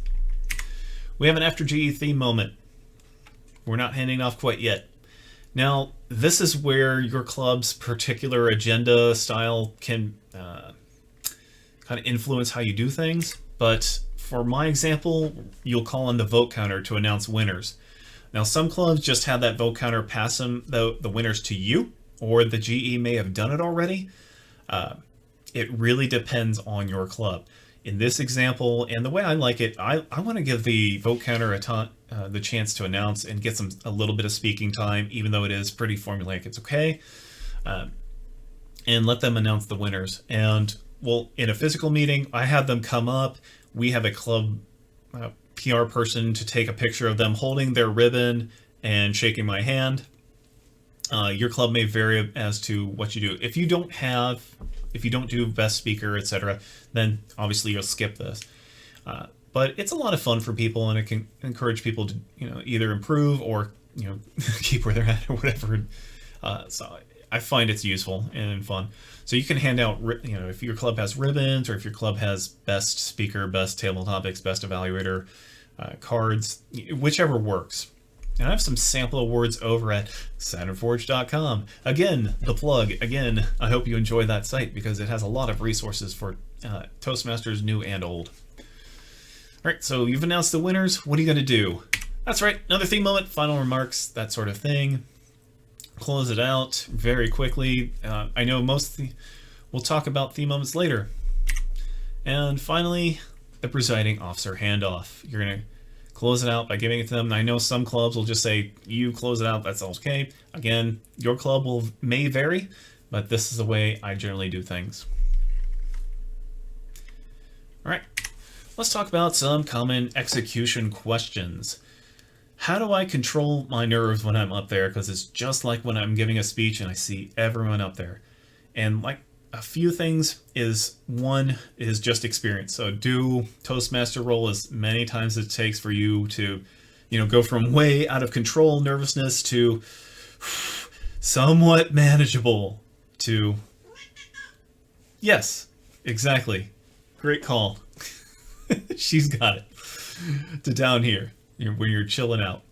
We have an after GE theme moment. We're not handing off quite yet. Now, this is where your club's particular agenda style can kind of influence how you do things. But for my example, you'll call on the vote counter to announce winners. Now, some clubs just have that vote counter pass them the winners to you, or the GE may have done it already. It really depends on your club. In this example, and the way I like it, I want to give the vote counter the chance to announce and get a little bit of speaking time, even though it is pretty formulaic. It's okay. And let them announce the winners. And, well, in a physical meeting, I have them come up. We have a club PR person to take a picture of them holding their ribbon and shaking my hand. Your club may vary as to what you do. If you don't do best speaker, etc., then obviously you'll skip this. But it's a lot of fun for people, and it can encourage people to, either improve or, keep where they're at or whatever. So I find it's useful and fun. So you can hand out, if your club has ribbons, or if your club has best speaker, best table topics, best evaluator cards, whichever works. And I have some sample awards over at SaturnForge.com. Again, the plug. Again, I hope you enjoy that site because it has a lot of resources for Toastmasters new and old. All right, so you've announced the winners. What are you going to do? That's right, another theme moment, final remarks, that sort of thing. Close it out very quickly. I know we'll talk about theme moments later. And finally, the presiding officer handoff. You're going to close it out by giving it to them. And I know some clubs will just say, you close it out, that's okay. Again, your club may vary, but this is the way I generally do things. All right, let's talk about some common execution questions. How do I control my nerves when I'm up there? Because it's just like when I'm giving a speech and I see everyone up there. And like a few things is, one is just experience. So do Toastmaster role as many times as it takes for you to, go from way out of control nervousness to somewhat manageable to, yes, exactly. Great call. She's got it. To down here. When you're chilling out.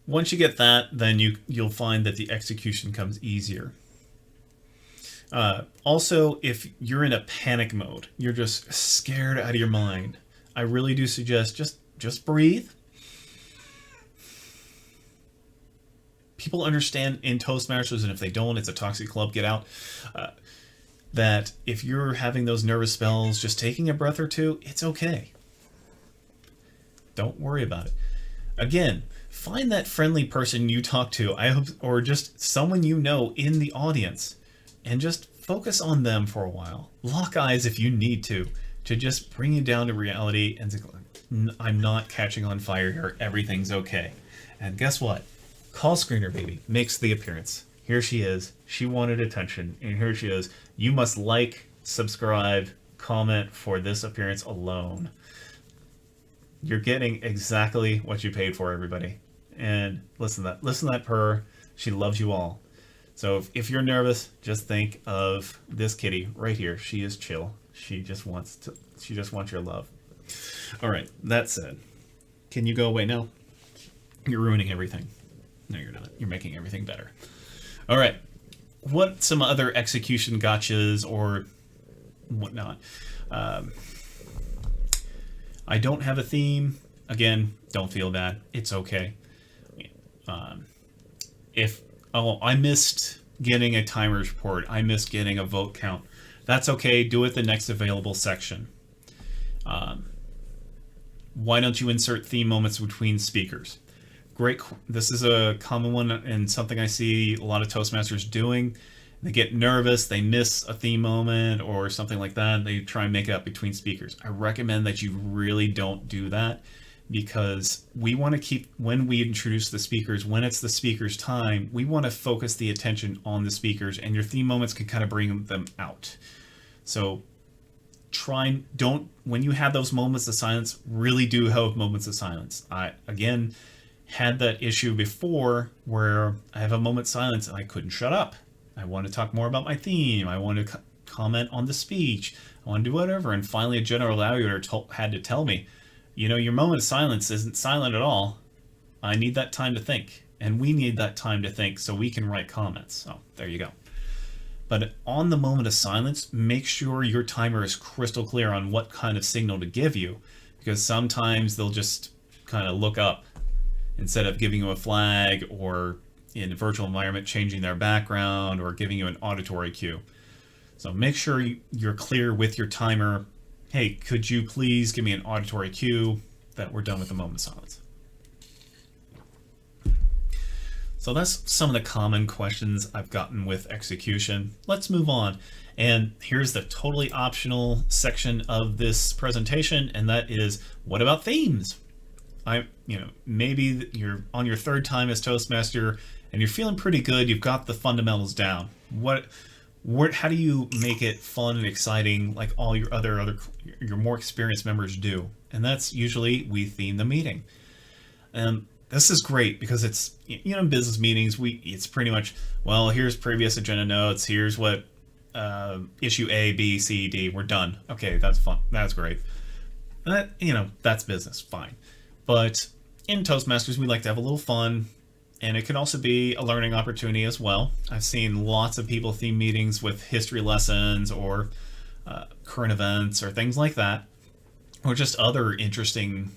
Once you get that, then you'll find that the execution comes easier. Also, if you're in a panic mode, you're just scared out of your mind, I really do suggest just breathe. People understand in Toastmasters, and if they don't, it's a toxic club, get out. That if you're having those nervous spells, just taking a breath or two, it's okay. Don't worry about it. Again, find that friendly person you talk to, or just someone you know in the audience, and just focus on them for a while. Lock eyes if you need to just bring you down to reality and say, I'm not catching on fire here, everything's okay. And guess what? Call screener baby makes the appearance. Here she is. She wanted attention, and here she is. You must like, subscribe, comment for this appearance alone. You're getting exactly what you paid for, everybody. And listen to that purr. She loves you all. So if you're nervous, just think of this kitty right here. She is chill. She just wants your love. All right, that said, can you go away now? You're ruining everything. No, you're not. You're making everything better. All right. What some other execution gotchas or whatnot? I don't have a theme. Again, don't feel bad. It's okay. I missed getting a timers report. I missed getting a vote count. That's okay. Do it the next available section. Why don't you insert theme moments between speakers? Great. This is a common one and something I see a lot of Toastmasters doing. They get nervous, they miss a theme moment or something like that. They try and make it up between speakers. I recommend that you really don't do that, because we want to keep, when we introduce the speakers, when it's the speaker's time, we want to focus the attention on the speakers, and your theme moments can kind of bring them out. So when you have those moments of silence, really do have moments of silence. I, again, had that issue before where I have a moment's silence and I couldn't shut up. I want to talk more about my theme. I want to comment on the speech. I want to do whatever. And finally, a general evaluator had to tell me, your moment of silence isn't silent at all. I need that time to think. And we need that time to think so we can write comments. So there you go. But on the moment of silence, make sure your timer is crystal clear on what kind of signal to give you, because sometimes they'll just kind of look up instead of giving you a flag, or in a virtual environment changing their background or giving you an auditory cue. So make sure you're clear with your timer. Hey, could you please give me an auditory cue that we're done with the moment of silence? So that's some of the common questions I've gotten with execution. Let's move on. And here's the totally optional section of this presentation, and that is, what about themes? Maybe you're on your third time as Toastmaster and you're feeling pretty good. You've got the fundamentals down. How do you make it fun and exciting like all your your more experienced members do? And that's usually we theme the meeting. And this is great because it's, in business meetings, it's pretty much, well, here's previous agenda notes. Here's what issue A, B, C, D, we're done. Okay, that's fun. That's great. That's business, fine. But in Toastmasters, we like to have a little fun, and it can also be a learning opportunity as well. I've seen lots of people theme meetings with history lessons or current events or things like that, or just other interesting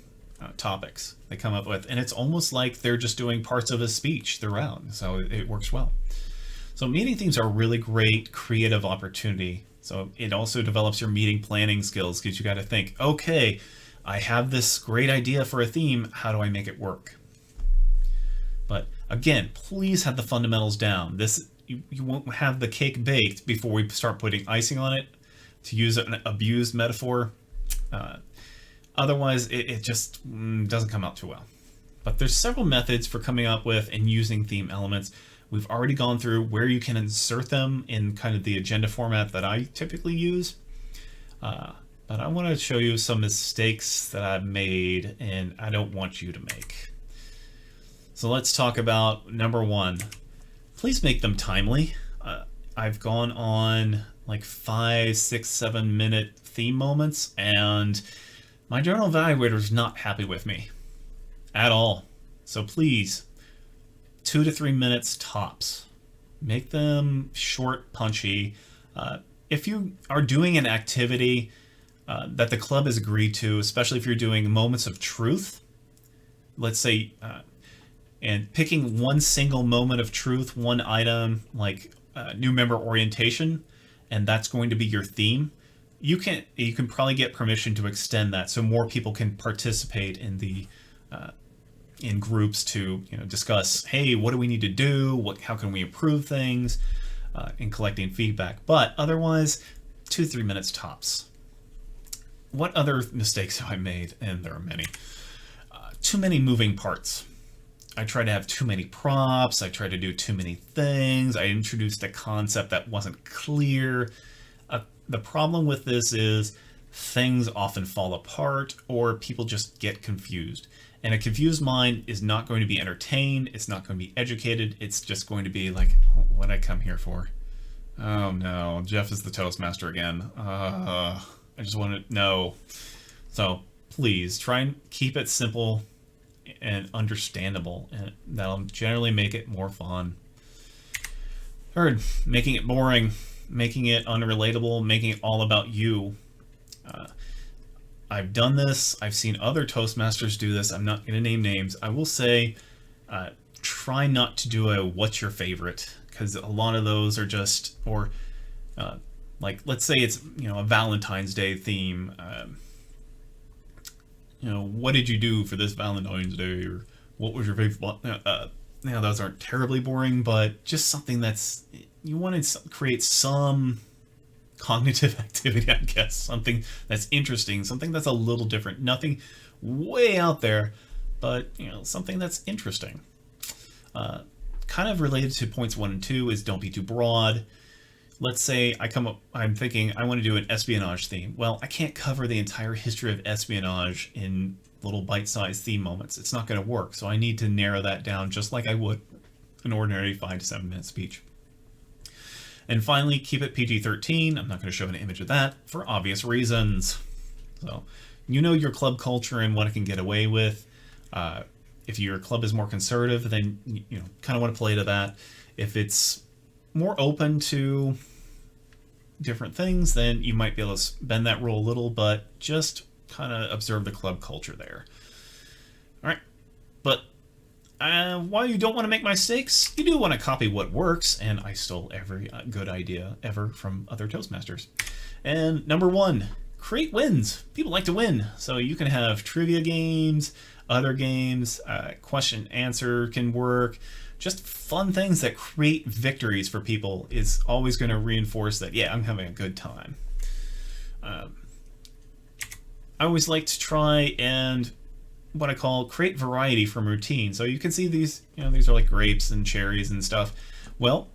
topics they come up with. And it's almost like they're just doing parts of a speech throughout, so it works well. So meeting themes are a really great creative opportunity. So it also develops your meeting planning skills because you got to think, okay, I have this great idea for a theme. How do I make it work? But again, please have the fundamentals down. You won't have the cake baked before we start putting icing on it, to use an abused metaphor. Otherwise, it just doesn't come out too well. But there's several methods for coming up with and using theme elements. We've already gone through where you can insert them in kind of the agenda format that I typically use. But I want to show you some mistakes that I've made and I don't want you to make. So let's talk about number one. Please make them timely. I've gone on like 5, 6, 7 minute theme moments, and my journal evaluator is not happy with me at all. So please, 2 to 3 minutes tops. Make them short, punchy. If you are doing an activity that the club has agreed to, especially if you're doing moments of truth, let's say, and picking one single moment of truth, one item like new member orientation, and that's going to be your theme, you can probably get permission to extend that so more people can participate in the in groups to discuss, hey, what do we need to do? How can we improve things in collecting feedback? But otherwise, 2-3 minutes tops. What other mistakes have I made? And there are many. Too many moving parts. I try to have too many props. I try to do too many things. I introduced a concept that wasn't clear. The problem with this is things often fall apart or people just get confused. And a confused mind is not going to be entertained. It's not going to be educated. It's just going to be like, what did I come here for? Oh no, Jeff is the Toastmaster again. I just want to know. So please try and keep it simple and understandable, and that'll generally make it more fun. Third, making it boring, making it unrelatable, making it all about you. I've done this. I've seen other Toastmasters do this. I'm not going to name names. I will say, try not to do a what's your favorite, because a lot of those are just, or like let's say it's a Valentine's Day theme. What did you do for this Valentine's Day, or what was your favorite? Those aren't terribly boring, but just something that's, you want to create some cognitive activity, I guess. Something that's interesting, something that's a little different. Nothing way out there, but something that's interesting. Kind of related to points 1 and 2 is don't be too broad. Let's say I'm thinking I want to do an espionage theme. Well, I can't cover the entire history of espionage in little bite-sized theme moments. It's not going to work. So I need to narrow that down just like I would an ordinary 5 to 7 minute speech. And finally, keep it PG-13. I'm not going to show an image of that for obvious reasons. So your club culture and what it can get away with. If your club is more conservative, then kind of want to play to that. If it's more open to different things, then you might be able to bend that rule a little, but just kind of observe the club culture there. All right, but while you don't want to make mistakes, you do want to copy what works, and I stole every good idea ever from other Toastmasters. And number 1, create wins. People like to win, so you can have trivia games, other games, question answer can work. Just fun things that create victories for people is always going to reinforce that, yeah, I'm having a good time. I always like to try and what I call create variety from routine. So you can see these, these are like grapes and cherries and stuff. Well,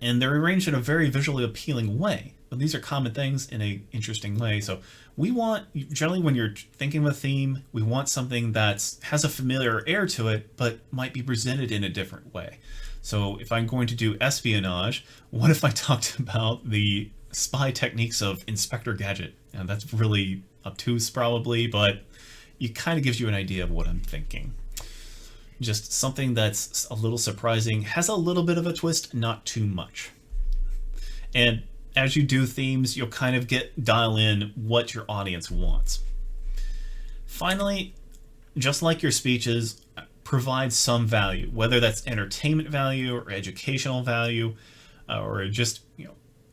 and they're arranged in a very visually appealing way. But these are common things in an interesting way. So we want, generally when you're thinking of a theme, we want something that has a familiar air to it, but might be presented in a different way. So if I'm going to do espionage, what if I talked about the spy techniques of Inspector Gadget? And that's really obtuse probably, but it kind of gives you an idea of what I'm thinking. Just something that's a little surprising, has a little bit of a twist, not too much. And as you do themes, you'll kind of dial in what your audience wants. Finally, just like your speeches, provide some value, whether that's entertainment value or educational value, or just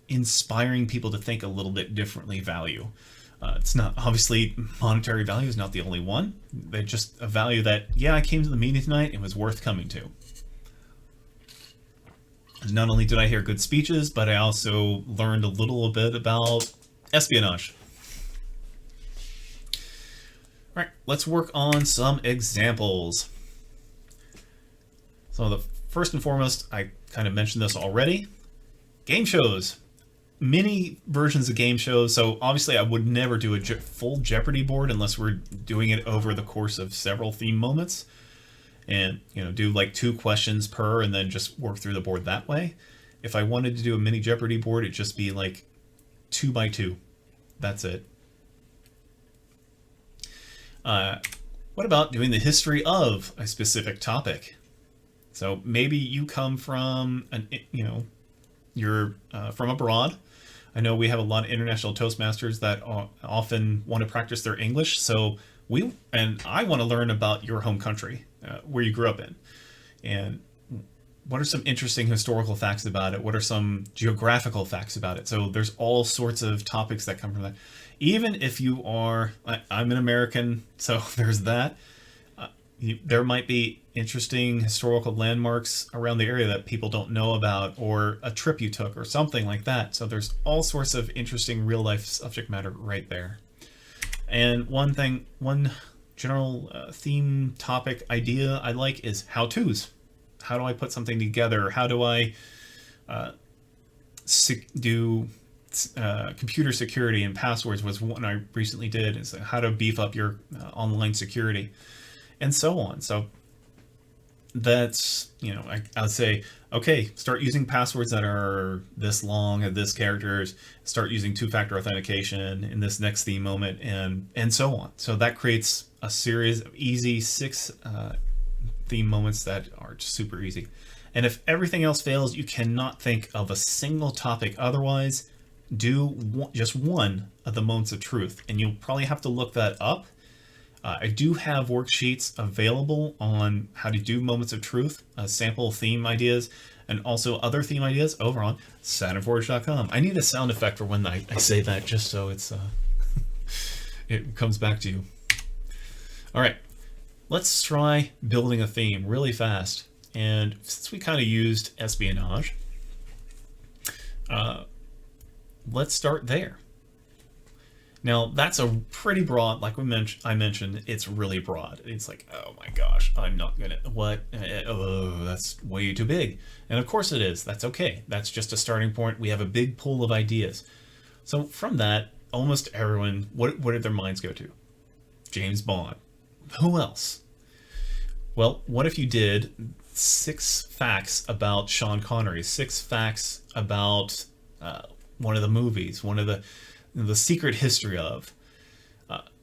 inspiring people to think a little bit differently value. It's not, obviously, monetary value is not the only one. They're just a value that, yeah, I came to the meeting tonight, it was worth coming to. Not only did I hear good speeches, but I also learned a little bit about espionage. All right, let's work on some examples. So the first and foremost, I kind of mentioned this already, game shows. Many versions of game shows, so obviously I would never do a full Jeopardy board unless we're doing it over the course of several theme moments. And do like 2 questions per and then just work through the board that way. If I wanted to do a mini Jeopardy board, it'd just be like 2 by 2. That's it. What about doing the history of a specific topic? So maybe you come from you're from abroad. I know we have a lot of international Toastmasters that often want to practice their English. So I want to learn about your home country, where you grew up in, and what are some interesting historical facts about it? What are some geographical facts about it? So there's all sorts of topics that come from that. Even if you are, I'm an American, so there's that. There might be interesting historical landmarks around the area that people don't know about, or a trip you took or something like that. So there's all sorts of interesting real life subject matter right there. And one general theme topic idea I like is how-tos. How do I put something together? How do I do computer security and passwords was one I recently did. Is how to beef up your online security and so on. So that's, I would say, okay, start using passwords that are this long and this characters, start using 2-factor authentication in this next theme moment, and so on. So that creates a series of easy 6 theme moments that are just super easy. And if everything else fails, you cannot think of a single topic otherwise, do just one of the moments of truth. And you'll probably have to look that up. I do have worksheets available on how to do moments of truth, sample theme ideas, and also other theme ideas over on SaturnForge.com. I need a sound effect for when I say that, just so it's it comes back to you. All right, let's try building a theme really fast. And since we kind of used espionage, let's start there. Now that's a pretty broad, like I mentioned, it's really broad. It's like, oh my gosh, I'm not gonna, what? Oh, that's way too big. And of course it is, that's okay. That's just a starting point. We have a big pool of ideas. So from that, almost everyone, what did their minds go to? James Bond. Who else? Well, what if you did 6 facts about Sean Connery, 6 facts about one of the movies, one of the secret history of,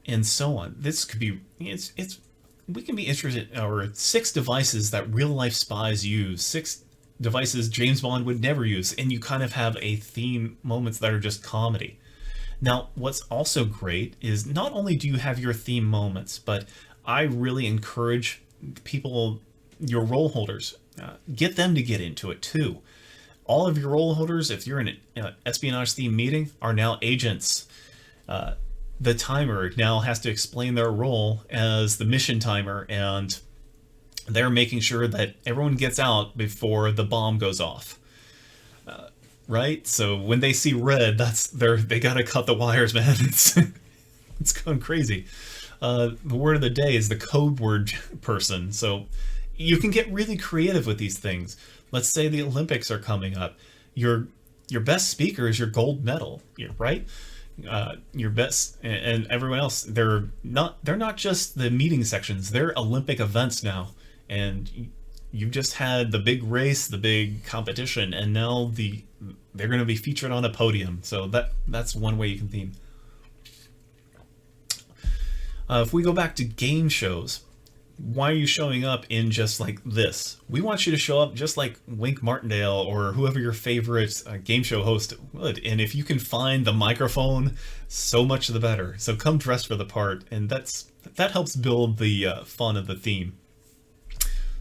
and so on. This could be, we can be interested, or 6 devices that real life spies use, 6 devices James Bond would never use, and you kind of have a theme moments that are just comedy. Now, what's also great is not only do you have your theme moments, but I really encourage people your role holders, get them to get into it too. All of your role holders, if you're in an espionage theme meeting, are now agents. The timer now has to explain their role as the mission timer, and they're making sure that everyone gets out before the bomb goes off. Right? So when they see red, they gotta cut the wires, man. It's going crazy. The word of the day is the code word person. So you can get really creative with these things. Let's say the Olympics are coming up. Your best speaker is your gold medal, right? Your best, and everyone else, they're not just the meeting sections, they're Olympic events now. And you've just had the big race, the big competition, and now they're going to be featured on a podium. So that's one way you can theme. If we go back to game shows, why are you showing up in just like this? We want you to show up just like Wink Martindale or whoever your favorite game show host would. And if you can find the microphone, so much the better. So come dressed for the part, and that helps build the fun of the theme.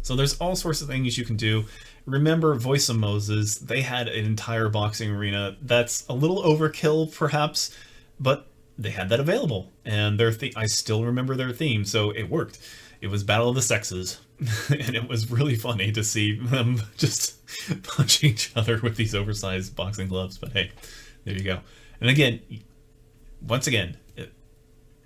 So there's all sorts of things you can do. Remember Voice of Moses, they had an entire boxing arena. That's a little overkill perhaps, but they had that available. And I still remember their theme, so it worked. It was Battle of the Sexes, and it was really funny to see them just punch each other with these oversized boxing gloves. But hey, there you go. And again, once again,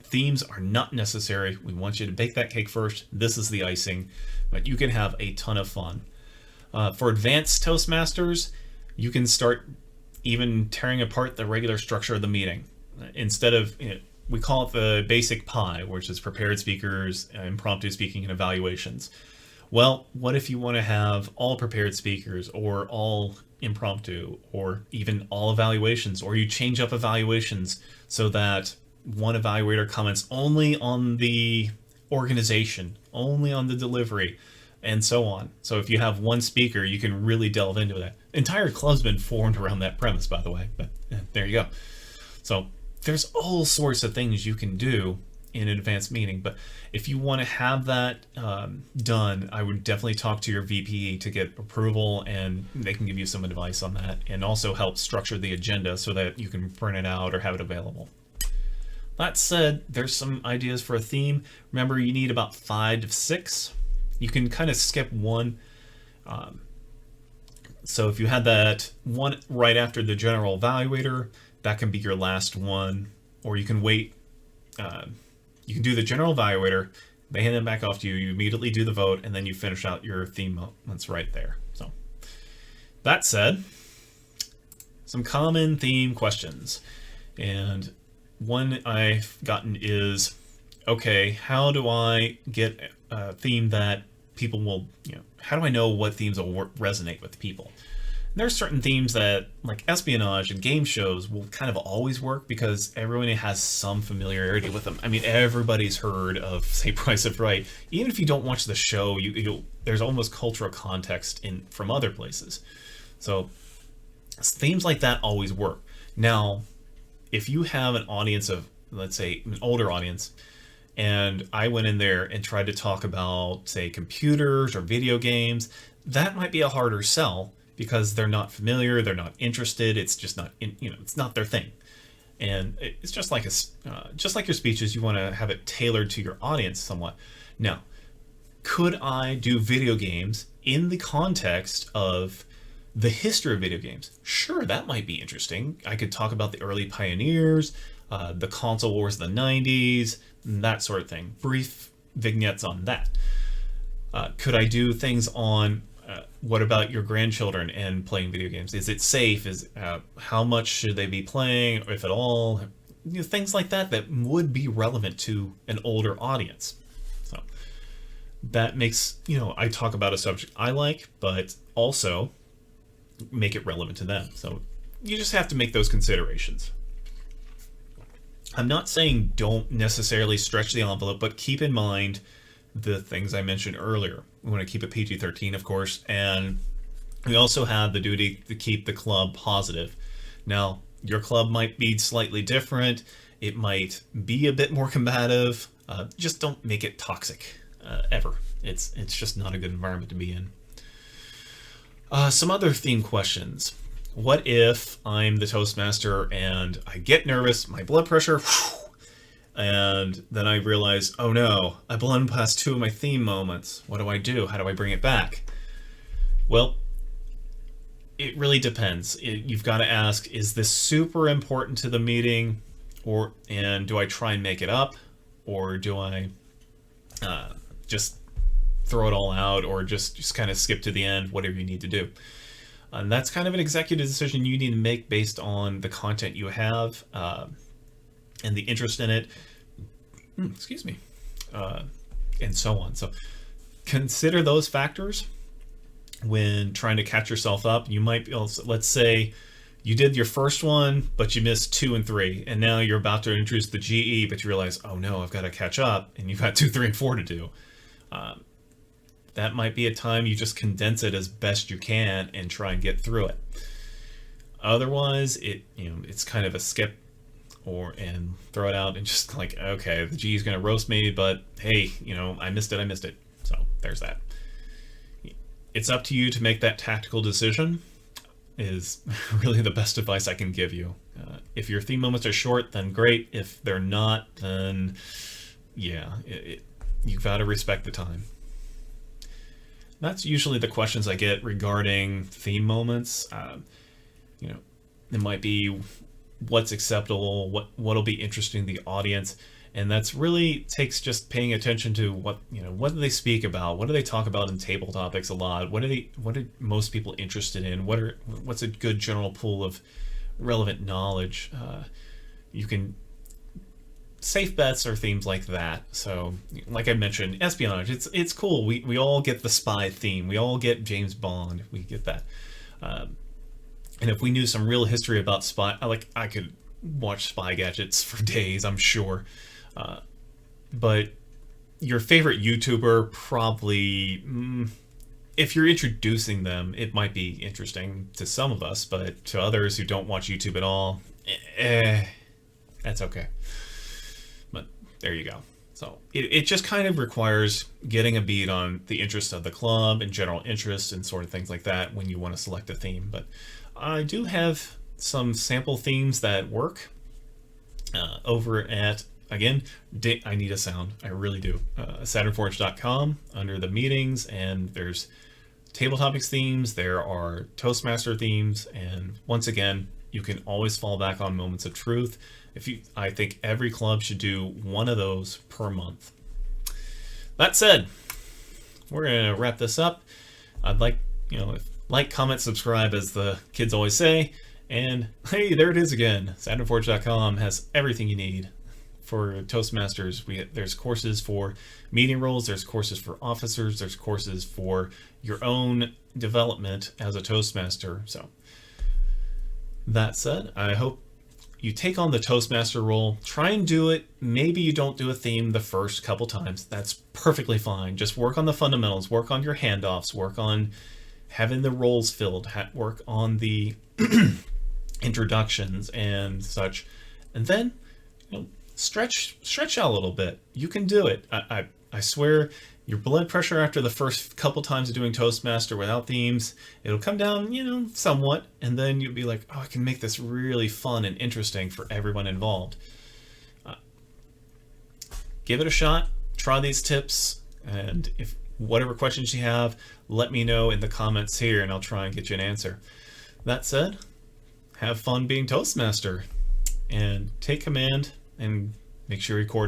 themes are not necessary. We want you to bake that cake first. This is the icing, but you can have a ton of fun. For advanced Toastmasters, you can start even tearing apart the regular structure of the meeting. Instead of, we call it the basic pie, which is prepared speakers, impromptu speaking, and evaluations. Well, what if you want to have all prepared speakers, or all impromptu, or even all evaluations, or you change up evaluations so that one evaluator comments only on the organization, only on the delivery, and so on. So if you have one speaker, you can really delve into that. Entire club's been formed around that premise, by the way, but there you go. So there's all sorts of things you can do in an advanced meeting, but if you want to have that done, I would definitely talk to your VP to get approval, and they can give you some advice on that, and also help structure the agenda so that you can print it out or have it available. That said, there's some ideas for a theme. Remember, you need about 5 to 6. You can kind of skip one. So if you had that one right after the general evaluator, that can be your last one. Or you can wait. You can do the general evaluator. They hand it back off to you. You immediately do the vote, and then you finish out your theme moments right there. So that said, some common theme questions. And one I've gotten is, okay, how do I get a theme that people will, how do I know what themes will resonate with people? And there are certain themes that, like espionage and game shows, will kind of always work because everyone has some familiarity with them. I mean, everybody's heard of, say, Price is Right. Even if you don't watch the show, there's almost cultural context from other places. So themes like that always work. Now, if you have an audience of, let's say, an older audience, and I went in there and tried to talk about, say, computers or video games, that might be a harder sell because they're not familiar, they're not interested, it's just not, it's not their thing. And it's just like your speeches, you want to have it tailored to your audience somewhat. Now, could I do video games in the context of the history of video games? Sure, that might be interesting. I could talk about the early pioneers, the console wars of the 90s, that sort of thing. Brief vignettes on that. Could I do things on what about your grandchildren and playing video games? Is it safe? How much should they be playing, if at all? Things like that would be relevant to an older audience. So that makes, I talk about a subject I like, but also make it relevant to them. So you just have to make those considerations. I'm not saying don't necessarily stretch the envelope, but keep in mind the things I mentioned earlier. We want to keep it PG-13, of course, and we also have the duty to keep the club positive. Now, your club might be slightly different. It might be a bit more combative. Just don't make it toxic, ever. It's just not a good environment to be in. Some other theme questions. What if I'm the Toastmaster and I get nervous, my blood pressure, and then I realize, oh no, I've blown past 2 of my theme moments. What do I do? How do I bring it back? Well, it really depends. You've got to ask, is this super important to the meeting, and do I try and make it up, or do I just throw it all out, or just kind of skip to the end, whatever you need to do. And that's kind of an executive decision you need to make based on the content you have and the interest in it, excuse me, and so on. So consider those factors when trying to catch yourself up. You might be able to, let's say you did your first one, but you missed 2 and 3, and now you're about to introduce the GE, but you realize, oh no, I've got to catch up, and you've got 2, 3, and 4 to do. That might be a time you just condense it as best you can and try and get through it. Otherwise, it's kind of a skip and throw it out and just like, okay, the G is going to roast me, but hey, I missed it. So there's that. It's up to you to make that tactical decision is really the best advice I can give you. If your theme moments are short, then great. If they're not, then yeah, you've got to respect the time. That's usually the questions I get regarding theme moments. It might be what's acceptable, what'll be interesting to the audience, and that's really takes just paying attention to what do they speak about, what do they talk about in table topics a lot, what are most people interested in, what's a good general pool of relevant knowledge. You can safe bets are themes like that. So like I mentioned, espionage, it's cool. We all get the spy theme. We all get James Bond. We get that. And if we knew some real history about spy, I could watch spy gadgets for days, I'm sure. But your favorite YouTuber probably, if you're introducing them, it might be interesting to some of us, but to others who don't watch YouTube at all, that's okay. There you go. So it just kind of requires getting a beat on the interest of the club and general interest and sort of things like that when you want to select a theme. But I do have some sample themes that work over at, again, I need a sound. I really do. SaturnForge.com under the meetings, and there's table topics themes. There are Toastmaster themes. And once again, you can always fall back on moments of truth. I think every club should do one of those per month. That said, we're going to wrap this up. I'd like, like, comment, subscribe, as the kids always say. And hey, there it is again. SaturnForge.com has everything you need for Toastmasters. There's courses for meeting roles, there's courses for officers, there's courses for your own development as a Toastmaster. So that said, I hope you take on the Toastmaster role, try and do it. Maybe you don't do a theme the first couple times. That's perfectly fine. Just work on the fundamentals, work on your handoffs, work on having the roles filled, work on the introductions and such. And then, stretch out a little bit. You can do it. I swear, your blood pressure after the first couple times of doing Toastmaster without themes, it'll come down, somewhat, and then you'll be like, oh, I can make this really fun and interesting for everyone involved. Give it a shot, try these tips, and if whatever questions you have, let me know in the comments here, and I'll try and get you an answer. That said, have fun being Toastmaster, and take command, and make sure you record